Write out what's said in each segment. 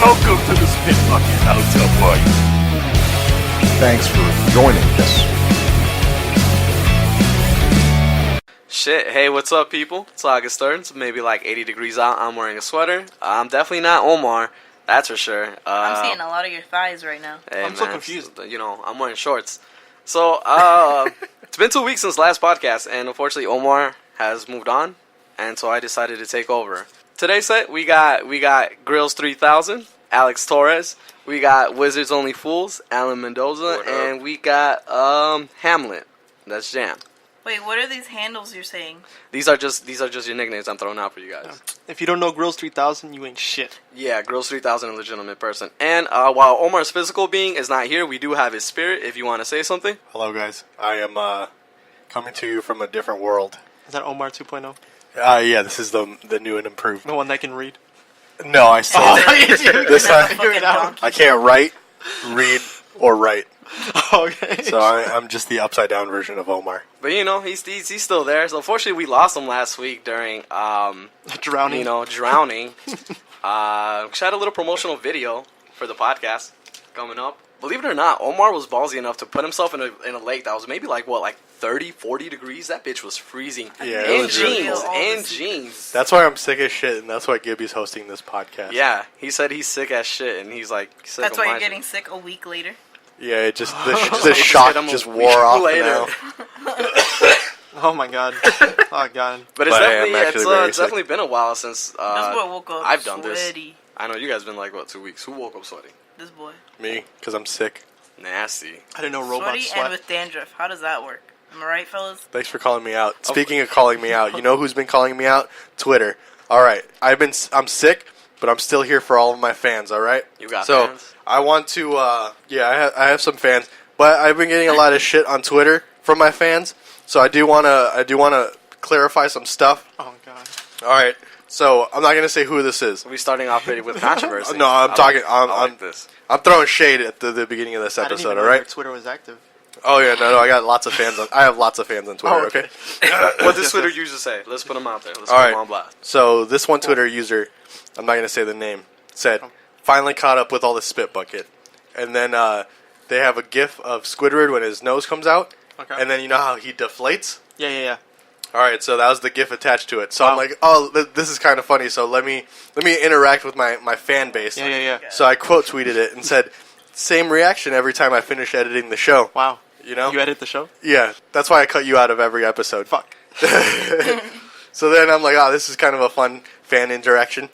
Welcome to the Spit Bucket Hotel Party. Thanks for joining us. Shit, hey, what's up, people? It's August 3rd. It's maybe like 80 degrees out. I'm wearing a sweater. I'm definitely not Omar. That's for sure. I'm seeing a lot of your thighs right now. Hey, I'm so confused. You know, I'm wearing shorts. So, it's been 2 weeks since last podcast, and unfortunately, Omar has moved on, and so I decided to take over. Today's set, we got Grills 3000, Alex Torres. We got Wizards Only Fools, Alan Mendoza, and we got Hamlet. That's Jam. Wait, what are these handles you're saying? These are just your nicknames I'm throwing out for you guys. If you don't know Grills 3000, you ain't shit. Yeah, Grills 3000, a legitimate person. And while Omar's physical being is not here, we do have his spirit. If you want to say something. Hello, guys. I am coming to you from a different world. Is that Omar 2.0? Yeah, this is the new and improved. The one that can read? No, I still this time Fucking donkey. I can't write, read, or write. Okay. So I'm just the upside down version of Omar. But you know, he's still there. So unfortunately, we lost him last week during Drowning. drowning. We had a little promotional video for the podcast coming up. Believe it or not, Omar was ballsy enough to put himself in a lake that was maybe like 30, 40 degrees. That bitch was freezing. Yeah, it in was really jeans, cold. and jeans. That's why I'm sick as shit, and that's why Gibby's hosting this podcast. Yeah, he said he's sick as shit, and he's like, sick That's of why my you're shit. getting sick a week later. Yeah, it just the Just shock hit him a just week wore off later. now. Oh my god. Oh god. But it's But I am definitely actually very it's definitely been a while since This boy woke up I've done this. sweaty. I know you guys been like 2 weeks. Who woke up sweaty? This boy. Me, because I'm sick. Nasty. I didn't know Sweaty robots and sweat. with dandruff. How does that work? Am I right, fellas? Thanks for calling me out. Speaking of calling me out, you know who's been calling me out? Twitter. All right, I'm sick, but I'm still here for all of my fans. All right. You got so fans? I want to. I have some fans, but I've been getting a lot of shit on Twitter from my fans. So I do wanna clarify some stuff. Oh god. All right. So I'm not gonna say who this is. We're starting off with controversy. No, I'm talking. I I'm like this. I'm throwing shade at the beginning of this I didn't episode. even All know right. your Twitter was active. Oh yeah, no, I got lots of fans. I have lots of fans on Twitter. Oh, okay. What does Twitter user say? Let's put them out there. Let's All put right. them on blast. So this one Twitter user, I'm not going to say the name, said, finally caught up with all the spit bucket. And then they have a gif of Squidward when his nose comes out. Okay. And then you know how he deflates? Yeah. All right, so that was the gif attached to it. So Wow. I'm like, oh, this is kind of funny. So let me interact with my fan base. Yeah. So I quote tweeted it and said, same reaction every time I finish editing the show. Wow. You know? You edit the show? Yeah, that's why I cut you out of every episode. Fuck. So then I'm like, oh, this is kind of a fun fan interaction.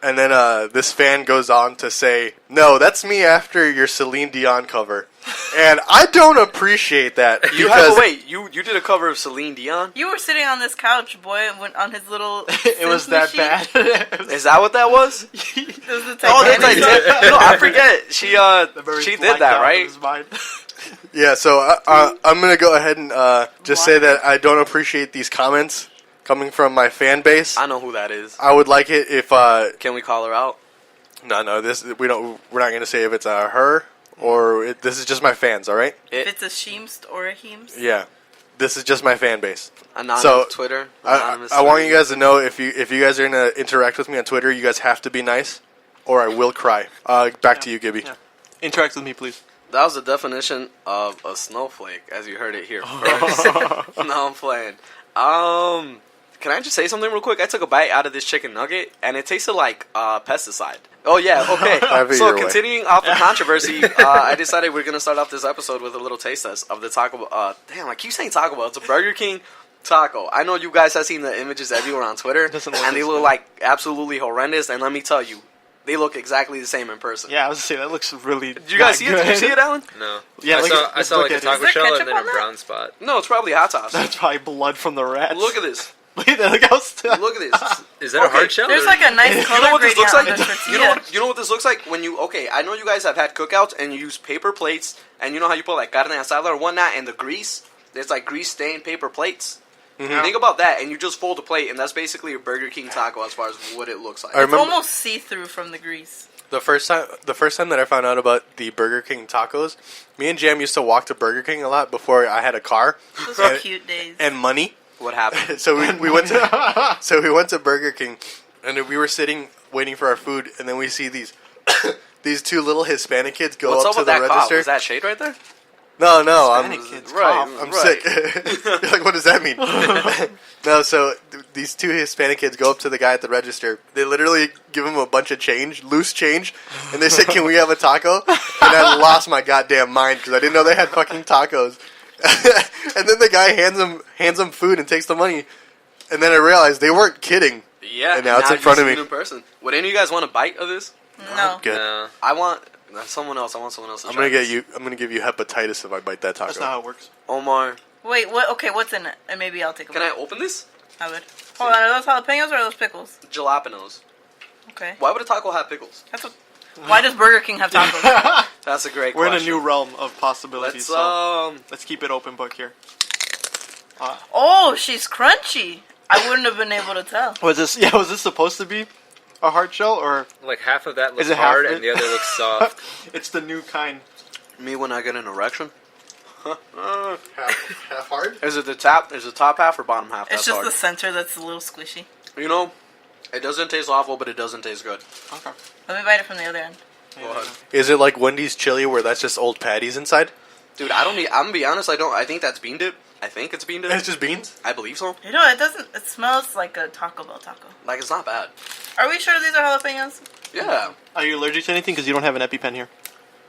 And then this fan goes on to say, no, that's me after your Celine Dion cover. And I don't appreciate that. You did a cover of Celine Dion? You were sitting on this couch, boy, on his little. It was that bad. Is that what that was? It was the Oh, that's Titanic like song. No, I forget. She did that, right? Yeah, so I'm going to go ahead and just say that I don't appreciate these comments coming from my fan base. I know who that is. I would like it if... Can we call her out? No, we're not going to say if it's a her or this is just my fans, all right? If it's a sheemst or a heemst. Yeah. This is just my fan base. Anonymous So, Twitter. I want you guys to know if you guys are going to interact with me on Twitter, you guys have to be nice or I will cry. Back to you, Gibby. Yeah. Interact with me, please. That was the definition of a snowflake, as you heard it here first. No, I'm playing. Can I just say something real quick? I took a bite out of this chicken nugget, and it tasted like pesticide. Oh, yeah, okay. Have it So, your way. continuing off the controversy, I decided we're going to start off this episode with a little taste test of the Taco Bell. Damn, I keep saying Taco Bell. It's a Burger King taco. I know you guys have seen the images everywhere on Twitter, Doesn't look and they as look good. like absolutely horrendous, and let me tell you, they look exactly the same in person. Yeah, I was going to say, that looks really. Did you guys see it? Did you see it, Alan? No. Yeah, I saw like a taco Is there shell ketchup and then on a that? brown spot. No, it's probably hot sauce. That's probably blood from the rats. Look at this. Look at that. Look how Look at this. Is that a hard shell? There's or- like a nice You know color what this looks gradient like? on the You tortilla. know what this looks like when you I know you guys have had cookouts and you use paper plates and you know how you put like carne asada or whatnot and the grease. There's like grease stained paper plates. Think about that and you just fold a plate and that's basically a Burger King taco as far as what it looks like. I It's remember almost see-through from the grease. the first time that I found out about the Burger King tacos, me and Jam used to walk to Burger King a lot before I had a car Those are cute days. and money. What happened? So we went to Burger King, and we were sitting waiting for our food, and then we see these these two little Hispanic kids go What's up up to with the that cough? register. Was that shade right there? No, Hispanic I'm kids right, cough. I'm right. sick. You're like, what does that mean? No, so these two Hispanic kids go up to the guy at the register. They literally give him a bunch of change, loose change, and they say, "Can we have a taco?" And I lost my goddamn mind because I didn't know they had fucking tacos. And then the guy hands them food and takes the money. And then I realized they weren't kidding. Yeah. And now it's in you front of see me. it in person. Would any of you guys want a bite of this? No. Good. No. I want someone else. I want someone else. To I'm try gonna this. I'm gonna give you hepatitis if I bite that taco. That's not how it works. Omar. Wait, what? Okay, what's in it? And maybe I'll take a Can I bite. open this? I would. Hold on, are those jalapenos or are those pickles? Jalapenos. Okay. Why would a taco have pickles? That's what. Why does Burger King have tacos? That's a great We're in a question. new realm of possibilities. Let's Let's keep it open book here. Oh, she's crunchy. I wouldn't have been able to tell. Was this? Yeah, was this supposed to be a hard shell or Like half of that looks Is it half hard of and it? the other looks soft. it's the new kind? me when I get an erection. half hard. Is it the top? Is the top half or bottom half? It's That's just hard. the center that's a little squishy. You know, it doesn't taste awful, but it doesn't taste good. Okay. Let me bite it from the other end. Go ahead. Is it like Wendy's chili where that's just old patties inside? Dude, I don't need. I'm gonna be honest. I don't. I think that's bean dip. I think it's bean dip. It's just beans. I believe so. You know, it doesn't. It smells like a Taco Bell taco. Like it's not bad. Are we sure these are jalapenos? Yeah. Are you allergic to anything? Because you don't have an EpiPen here.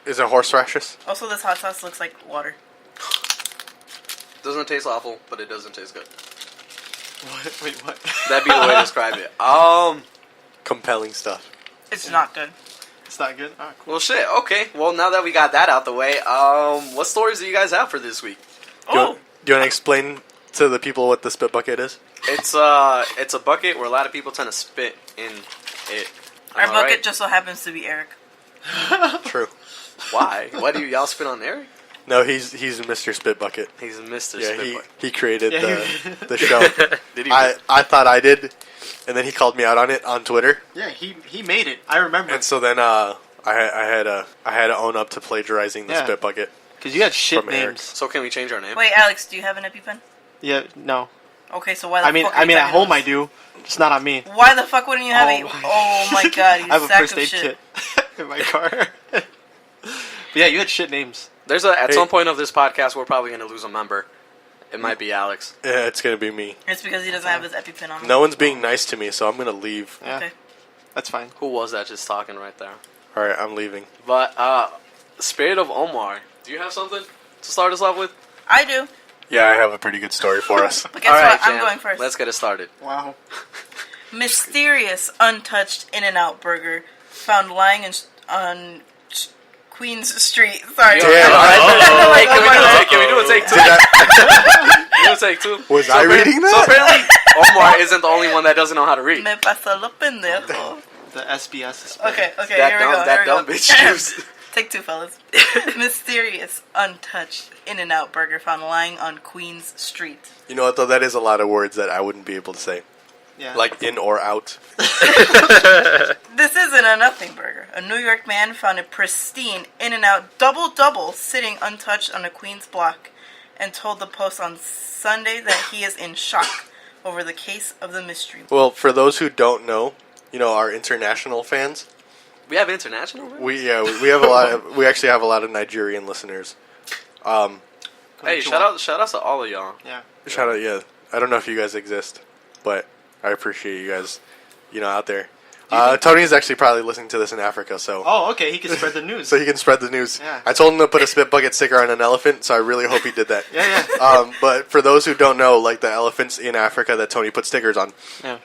Is it horseradish? Also, this hot sauce looks like water. Doesn't taste awful, but it doesn't taste good. What? Wait, what? That'd be the way to describe it. Compelling stuff. It's not good. It's not good. All right, cool. Well, shit. Okay. Well, now that we got that out the way, what stories do you guys have for this week? Do you, Oh, want, do you want to explain to the people what the spit bucket is? It's a bucket where a lot of people tend to spit in it. our Am I bucket right? just so happens to be Eric. True. Why? Why do y'all spit on Eric? No, he's Mr. Spit Bucket. He's a Mr. Yeah, Spit Bucket. he created Yeah, the show. Did he? I thought I did, and then he called me out on it on Twitter, Yeah, he made it. I remember. and so then I had to own up to plagiarizing the Yeah. Spit Bucket. Because you had shit From Eric. names. So can we change our name? Wait, Alex, do you have an EpiPen? Yeah, no. Okay, so why the I mean, fuck are you at typing home those? I do. It's not on me. Why the fuck wouldn't you have it? Oh my Oh my god, you I have a sack first of aid shit. kit in my car. But yeah, you had shit names. There's at Hey. some point of this podcast, we're probably going to lose a member. It might be Alex. Yeah, it's gonna be me. It's because he doesn't have his EpiPen on him. No one's being nice to me, so I'm gonna leave. Yeah, Okay. that's fine. Who was that just talking right there? All right, I'm leaving. But Spirit of Omar, do you have something to start us off with? I do. Yeah, I have a pretty good story for us. But guess All right, what? I'm Jan, going first. Let's get it started. Wow. Mysterious, untouched In-N-Out burger found lying on Queens Street. Sorry. Damn. All right, Uh-oh. hey, can we do a take two? Did I- Can we do a take two? Was I reading that? So apparently, Omar isn't the only one that doesn't know how to read. Me pasó lo pendejo. The SBS is Okay, okay, That here we dumb, go. that here we dumb go. bitch juice. Take two, fellas. Mysterious, untouched In-N-Out burger found lying on Queens Street. You know what though? That is a lot of words that I wouldn't be able to say, Yeah. like in or out. This isn't a nothing burger. A New York man found a pristine In-N-Out double sitting untouched on a Queens block and told the Post on Sunday that he is in shock over the case of the mystery. Well, for those who don't know, our international fans, We have international. Right? we have a lot of we actually have a lot of Nigerian listeners. Hey, shout out to all of y'all. Yeah. Shout out, yeah. I don't know if you guys exist, but I appreciate you guys, out there. Tony is actually probably listening to this in Africa, so Oh, okay. He can spread the news. so he can spread the news. Yeah. I told him to put a spit bucket sticker on an elephant, so I really hope he did that. Yeah. But for those who don't know, like the elephants in Africa that Tony put stickers on, Yeah.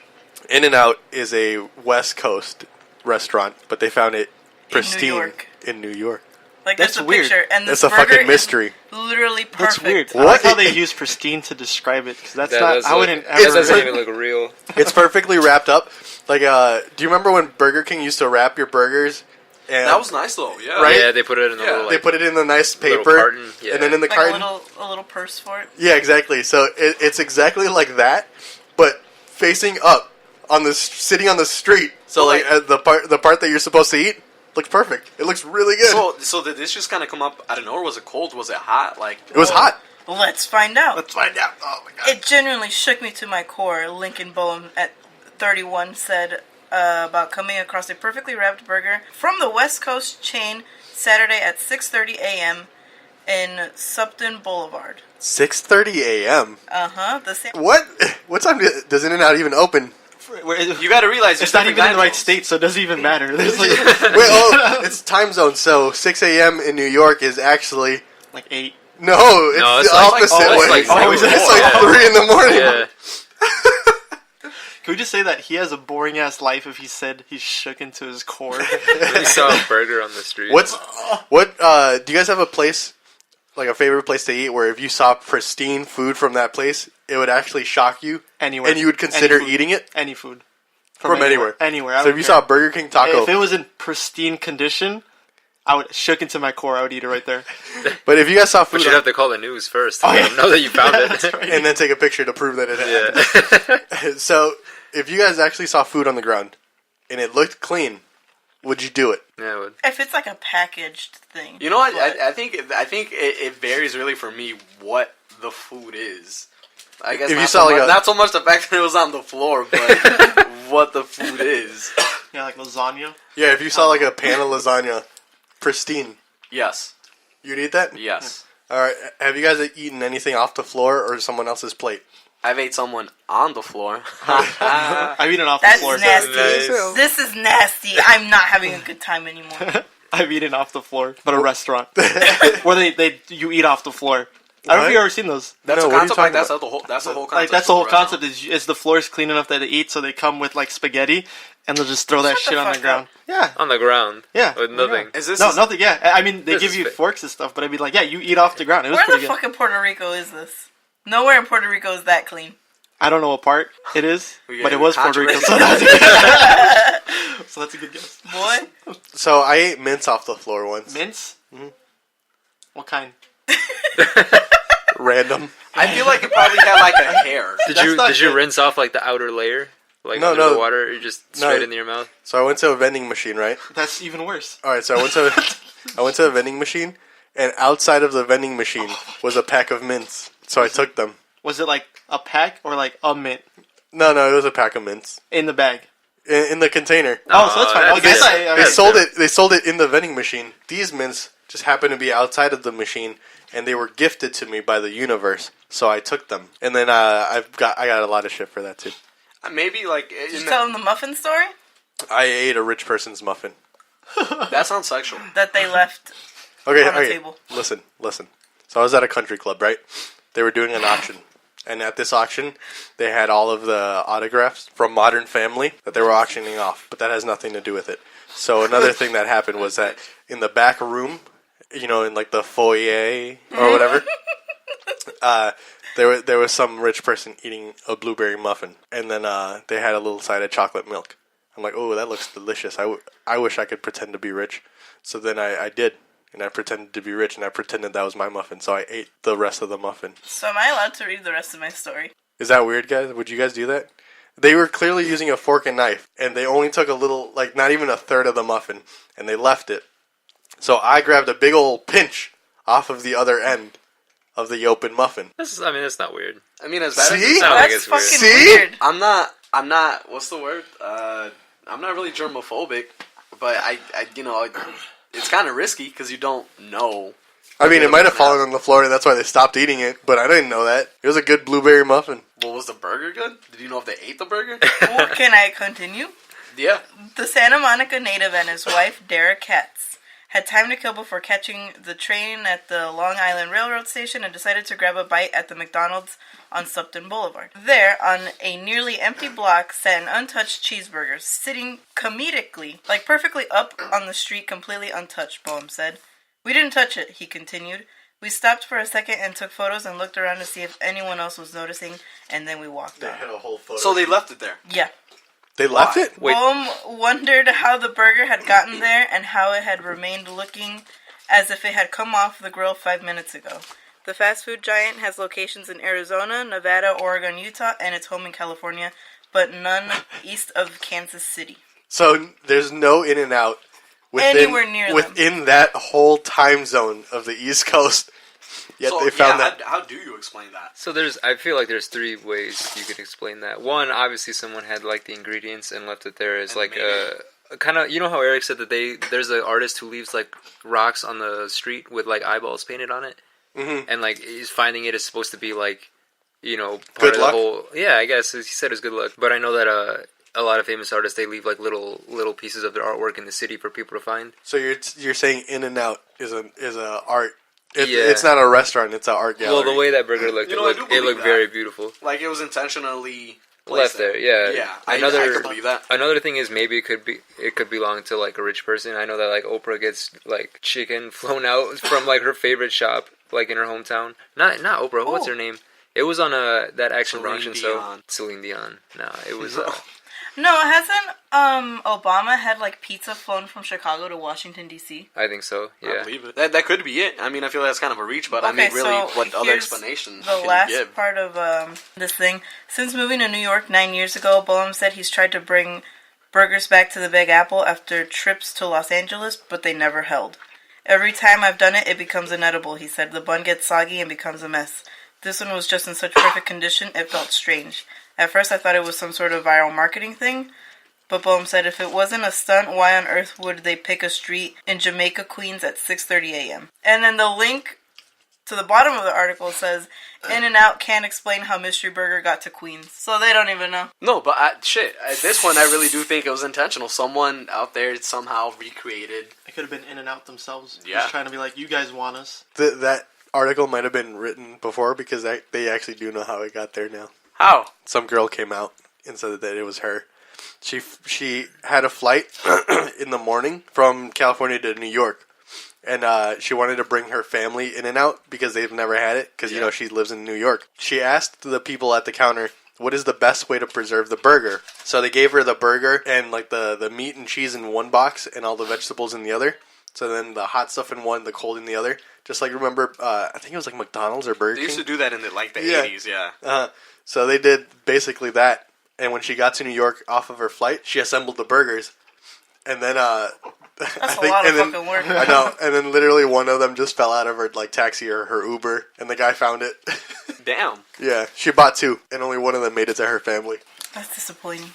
In-N-Out is a West Coast restaurant, but they found it pristine York. in New York. Like, That's there's a weird. picture, and this It's a burger fucking is mystery. literally perfect. That's weird. I What? like how they use pristine to describe it. Because that's That not. does I look- wouldn't that ever. doesn't even look real. It's perfectly wrapped up. Like, do you remember when Burger King used to wrap your burgers? And That was nice though. Yeah. Right? Yeah, they put it in a Yeah. little they like, put it in the nice little paper, carton, yeah. and then in the Like carton. a little purse for it. Yeah, exactly. So it's exactly like that, but facing up on the sitting on the street. So Well, like the part that you're supposed to eat looks perfect. It looks really good. So did this just kind of come up out of nowhere? Was it cold? Was it hot? Like it was hot. Let's find out. Let's find out. Oh my god. It genuinely shook me to my core. Lincoln Boehm at 31 said, about coming across a perfectly wrapped burger from the West Coast chain Saturday at 6:30 a.m. in Supton Boulevard. 6:30 a.m. The What? What time does In-N-Out even open? You got to realize It's not even in the right state, so it doesn't even matter. There's like, It's time zone, so 6 a.m. in New York is actually... like 8. No, it's it's the like- opposite oh, it's way. like seven. It's like Yeah. 3 in the morning. Yeah. Can we just say that he has a boring ass life if he said he's shook into his core? When you saw a burger on the street. Do you guys have a place, like a favorite place to eat, where if you saw pristine food from that place, it would actually shock you? Anywhere. And you would consider Any food. eating it? Any food. From anywhere. Anywhere. I So if don't you care. saw Burger King taco, If it was in pristine condition, I would shook into my core. I would eat it right there. but if you guys saw food But you'd have to call the news first to let them know that you found it. That's right. and then take a picture to prove that it happened. Yeah. So if you guys actually saw food on the ground and it looked clean, would you do it? Yeah, I would. If it's like a packaged thing. You know what? But- I think it varies really for me what the food is. I guess If not, you saw so like much, not so much the fact that it was on the floor, but what the food is. Yeah, like lasagna. Yeah, if you saw like a pan of lasagna, pristine, Yes. you'd eat that? Yes. All right. Have you guys eaten anything off the floor or someone else's plate? I've ate someone on the floor. I've eaten off the That's floor. nasty. Nice. This is nasty. I'm not having a good time anymore. I've eaten off the floor, but a restaurant where you eat off the floor. I don't know if you've ever seen those. That's No, a what are you concept. Like talking that's the whole. That's the whole concept. Like that's the whole of a restaurant. concept is the floor is clean enough that they eat, so they come with like spaghetti and they'll just throw that Shut shit the on the fuck ground. Yeah, On the ground. yeah. With nothing. Is this No, nothing. Yeah, I mean they This give is you fit. forks and stuff, but I'd be like, yeah, you eat off the ground. It was Where the pretty good. fuck in Puerto Rico is this? Nowhere in Puerto Rico is that clean. I don't know what part it is, We but get it was Puerto Rico, so controversy. that's a good guess. Boy. So I ate mince off the floor once. Mince? What kind? Random. I feel like it probably had like a hair. Did That's you not did you good. rinse off like the outer layer? Like No, under no. the water? Or you just straight into your mouth? So I went to a vending machine, right? That's even worse. All right. So I went to a vending machine, and outside of the vending machine was a pack of mints. So I took them. Was it like a pack or like a mint No, it was a pack of mints in the bag? in the container. Oh, so that's fine. that's I guess good. I They That's sold it. They sold it in the vending machine. These mints just happened to be outside of the machine, and they were gifted to me by the universe. So I took them, and then I got a lot of shit for that too. Maybe like Did you tell them the muffin story? I ate a rich person's muffin. that sounds sexual. That they left Okay, on the okay. table. Listen. So I was at a country club, right? They were doing an auction. And at this auction, they had all of the autographs from Modern Family that they were auctioning off. But that has nothing to do with it. So another thing that happened was that in the back room, in like the foyer or whatever, there was some rich person eating a blueberry muffin. And then they had a little side of chocolate milk. I'm like, oh, that looks delicious. I wish I could pretend to be rich. So then I did. And I pretended to be rich, and I pretended that was my muffin, so I ate the rest of the muffin. So am I allowed to read the rest of my story? Is that weird, guys? Would you guys do that? They were clearly using a fork and knife, and they only took a little, like not even a third of the muffin, and they left it. So I grabbed a big old pinch off of the other end of the open muffin. That's not weird. I mean, as bad as See? it sounds, like That's it's weird. fucking See? weird. I'm not. What's the word? I'm not really germophobic, but I it's kind of risky because you don't know. I mean, it might have fallen on the floor, and that's why they stopped eating it, but I didn't know that. It was a good blueberry muffin. Well, was the burger good? Did you know if they ate the burger? Well, can I continue? Yeah. The Santa Monica native and his wife, Dara Katz, had time to kill before catching the train at the Long Island Railroad Station and decided to grab a bite at the McDonald's on Supton Boulevard. There, on a nearly empty block, sat an untouched cheeseburger, sitting comedically, like perfectly up on the street, completely untouched, Boehm said. We didn't touch it, he continued. We stopped for a second and took photos and looked around to see if anyone else was noticing, and then we walked on. a whole photo. So they left it there. Yeah. They left it? Wait. Boehm wondered how the burger had gotten there and how it had remained looking as if it had come off the grill 5 minutes ago. The fast food giant has locations in Arizona, Nevada, Oregon, Utah, and its home in California, but none east of Kansas City. So there's no In-N-Out Anywhere near them. within that whole time zone of the East Coast. Yet So, they found that. How do you explain that? So I feel like there's three ways you could explain that. One, obviously someone had like the ingredients and left it there as And like made a kind of, you know how Eric said that there's an artist who leaves like rocks on the street with like eyeballs painted on it, and like he's finding it is supposed to be like, you know, part Good of luck? the whole. Yeah, I guess he said it was good luck, but I know that a lot of famous artists, they leave like little pieces of their artwork in the city for people to find. So you're saying In-N-Out is a art. Yeah. It's not a restaurant. It's an art gallery. Well, the way that burger looked, You it know, I looked, do it believe looked that. very beautiful. Like it was intentionally Left placed there, yeah. Yeah, I could believe that. Another thing is maybe it could belong to like a rich person. I know that like Oprah gets like chicken flown out from like her favorite shop, like in her hometown. Not Oprah. What's Oh. her name? It was on that Action Celine Bronson Dion. show. Celine Dion. No, it was. No, hasn't Obama had like pizza flown from Chicago to Washington D.C.? I think so. I Yeah. believe it. That could be it. I mean, I feel that's kind of a reach, but I Okay, mean, really, so what other here's explanation The can you last give? part of this thing. Since moving to New York 9 years ago, Boehm said he's tried to bring burgers back to the Big Apple after trips to Los Angeles, but they never held. Every time I've done it, it becomes inedible, he said. The bun gets soggy and becomes a mess. This one was just in such perfect condition, it felt strange. At first I thought it was some sort of viral marketing thing, but Boehm said if it wasn't a stunt, why on earth would they pick a street in Jamaica, Queens at 6:30 a.m.? And then the link to the bottom of the article says, In-N-Out can't explain how Mystery Burger got to Queens. So they don't even know. No, but this one I really do think it was intentional. Someone out there somehow recreated. It could have been In-N-Out themselves. Yeah. Just trying to be like, you guys want us. That article might have been written before because they actually do know how it got there now. How? Some girl came out and said that it was her. She had a flight in the morning from California to New York, and she wanted to bring her family In-N-Out because they've never had it because, you know, she lives in New York. She asked the people at the counter, what is the best way to preserve the burger? So they gave her the burger and like the meat and cheese in one box and all the vegetables in the other. So then the hot stuff in one, the cold in the other. Just like, remember, I think it was like McDonald's or Burger They King. used to do that in the Yeah. 80s, yeah. So they did basically that. And when she got to New York off of her flight, she assembled the burgers. And then, That's a lot of fucking work. I know. And then literally one of them just fell out of her like taxi or her Uber, and the guy found it. Damn. Yeah, she bought two, and only one of them made it to her family. That's disappointing.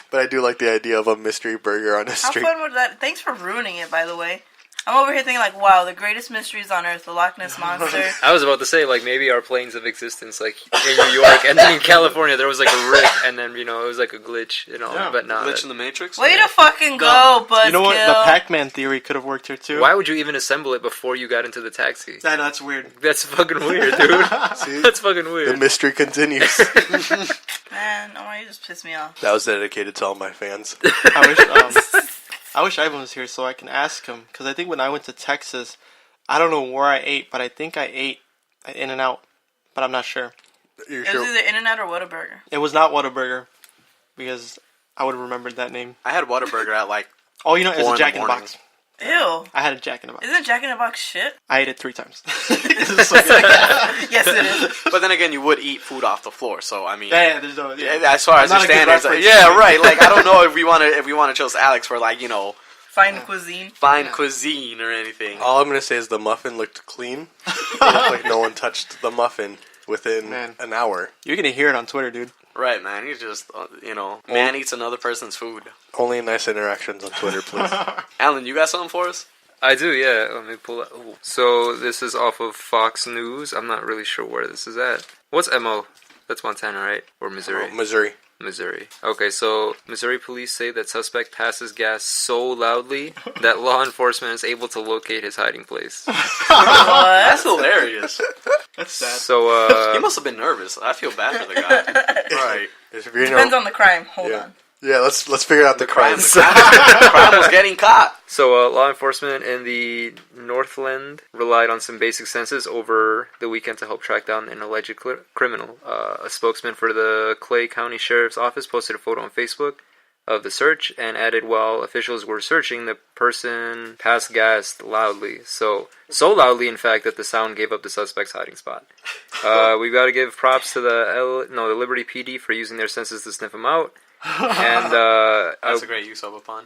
But I do like the idea of a mystery burger on a How street. fun would that... Thanks for ruining it, by the way. I'm over here thinking like, wow, the greatest mysteries on Earth, the Loch Ness Monster. I was about to say, like, maybe our planes of existence, like, in New York, and then in California, there was, like, a rift, and then, you know, it was, like, a glitch, you know, Yeah. but not. Glitch in the Matrix? Way to fucking go, Buzzkill. You know what? The Pac-Man theory could have worked here, too. Why would you even assemble it before you got into the taxi? That's weird. That's fucking weird, dude. See? That's fucking The weird. mystery continues. Man, Omar, you just pissed me off. That was dedicated to all my fans. I wish Ivan was here so I can ask him. Because I think when I went to Texas, I don't know where I ate, but I think I ate at In-N-Out. But I'm not sure. You're It was sure? either In-N-Out or Whataburger. It was not Whataburger. Because I would have remembered that name. I had Whataburger at like... Oh, you know, it 4 was in a the Jack in the morning. Box. Ew. I had a Jack in the Box. Isn't Jack in the Box shit? I ate it 3 times. Yes, it is. But then again, you would eat food off the floor, so I mean... Yeah, there's no... Yeah. As far as I'm your not a good standards, reference. yeah, right. Like I don't know if we want to choose Alex for like, you know, Fine cuisine. fine cuisine or anything. All I'm going to say is the muffin looked clean. It looked like no one touched the muffin within Man. an hour. You're going to hear it on Twitter, dude. Right, man. You just you know, man eats another person's food. Only nice interactions on Twitter, please. Alan, you got something for us? I do, yeah. Let me pull that. Ooh. So this is off of Fox News. I'm not really sure where this is at. What's MO? That's Montana, right? Or Missouri? Missouri. Missouri. Okay, so Missouri police say that suspect passes gas so loudly that law enforcement is able to locate his hiding place. That's hilarious. That's sad. So, He must have been nervous. I feel bad for the guy. Right. If you're, Depends on the crime. Hold yeah. on. Yeah, let's figure out the Crime, crimes. the crime was getting caught. So, law enforcement in the Northland relied on some basic senses over the weekend to help track down an alleged criminal. A spokesman for the Clay County Sheriff's Office posted a photo on Facebook of the search and added while officials were searching, the person passed gas loudly. So loudly, in fact, that the sound gave up the suspect's hiding spot. We've got to give props to the Liberty PD for using their senses to sniff him out. And That's a great use of a pun.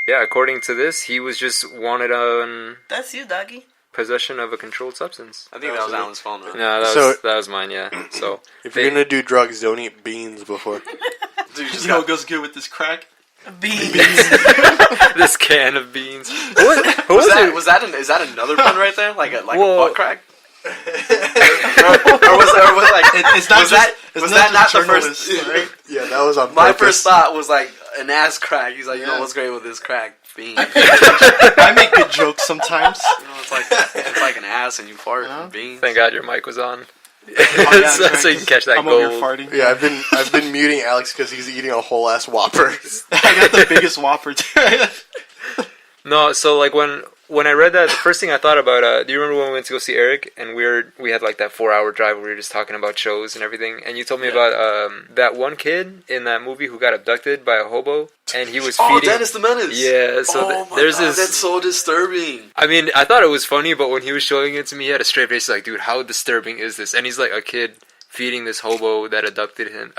yeah, according to this, he was just wanted on. That's you, doggy. possession of a controlled substance. I think that was Alan's phone. Right? No, So- that was mine. Yeah. So If you're gonna do drugs, don't eat beans before. Dude, You know what goes good with this crack? Beans. this can of beans. Was that is that another pun right there? Like a Whoa. butt crack? or was like It's not was just, that it's was not that just not the first? journalists, right? Yeah, that was on My purpose. first thought was like an ass crack. He's like, you know Yeah. what's great with this crack? Beans. I make good jokes sometimes. You know, it's like an ass and you fart and beans. Thank God your mic was on. Oh, yeah, so, right, so you can catch that I'm over gold. here farting. Yeah, I've been muting Alex because he's eating a whole ass Whopper. I got the biggest Whopper too. No, so like when I read that, the first thing I thought about, do you remember when we went to go see Eric and we had like that 4-hour drive where we were just talking about shows and everything, and you told me about that one kid in that movie who got abducted by a hobo and he was feeding. Dennis the Menace. Yeah, so there's this. That's so disturbing. I mean, I thought it was funny, but when he was showing it to me, he had a straight face. Like, dude, how disturbing is this? And he's like a kid feeding this hobo that abducted him,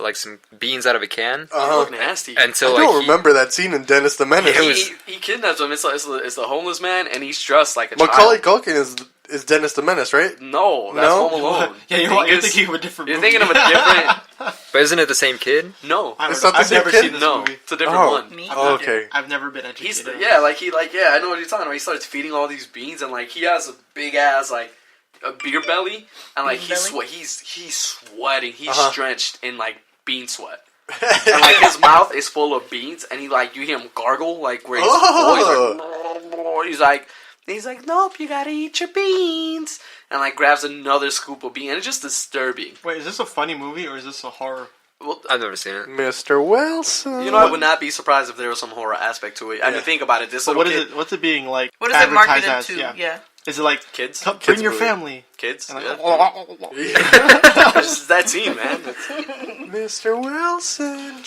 like some beans out of a can. Look nasty. And so, I like, don't remember that scene in Dennis the Menace. He kidnaps him. It's the homeless man, and he's dressed like a Macaulay child. Culkin is Dennis the Menace, right? No, that's No? Home Alone. Yeah, you're thinking of a different You're movie. thinking of a different. but isn't it the same kid? No, I don't It's know. not the I've same never kid? seen this no, movie. it's a different Oh. one. Me? Oh, okay. I've never been He's educated. I know what you're talking about. He starts feeding all these beans, and like he has a big ass like a beer belly, and like Bean belly? he's sweating. He's drenched in like bean sweat. And like his mouth is full of beans, and you hear him gargle like where he's he's like, nope, you gotta eat your beans, and like grabs another scoop of bean, and it's just disturbing. Wait, is this a funny movie or is this a horror? Well, I've never seen it. Mr. Wilson. you know, I would not be surprised if there was some horror aspect to it. I mean, think about it. This But little what is kid, it? What's it being like? What is it advertised marketed as? to? Yeah. Yeah. Is it like kids, bring Kids your movie. family? kids, And yeah. like, It's just that scene, man. Mr. Wilson.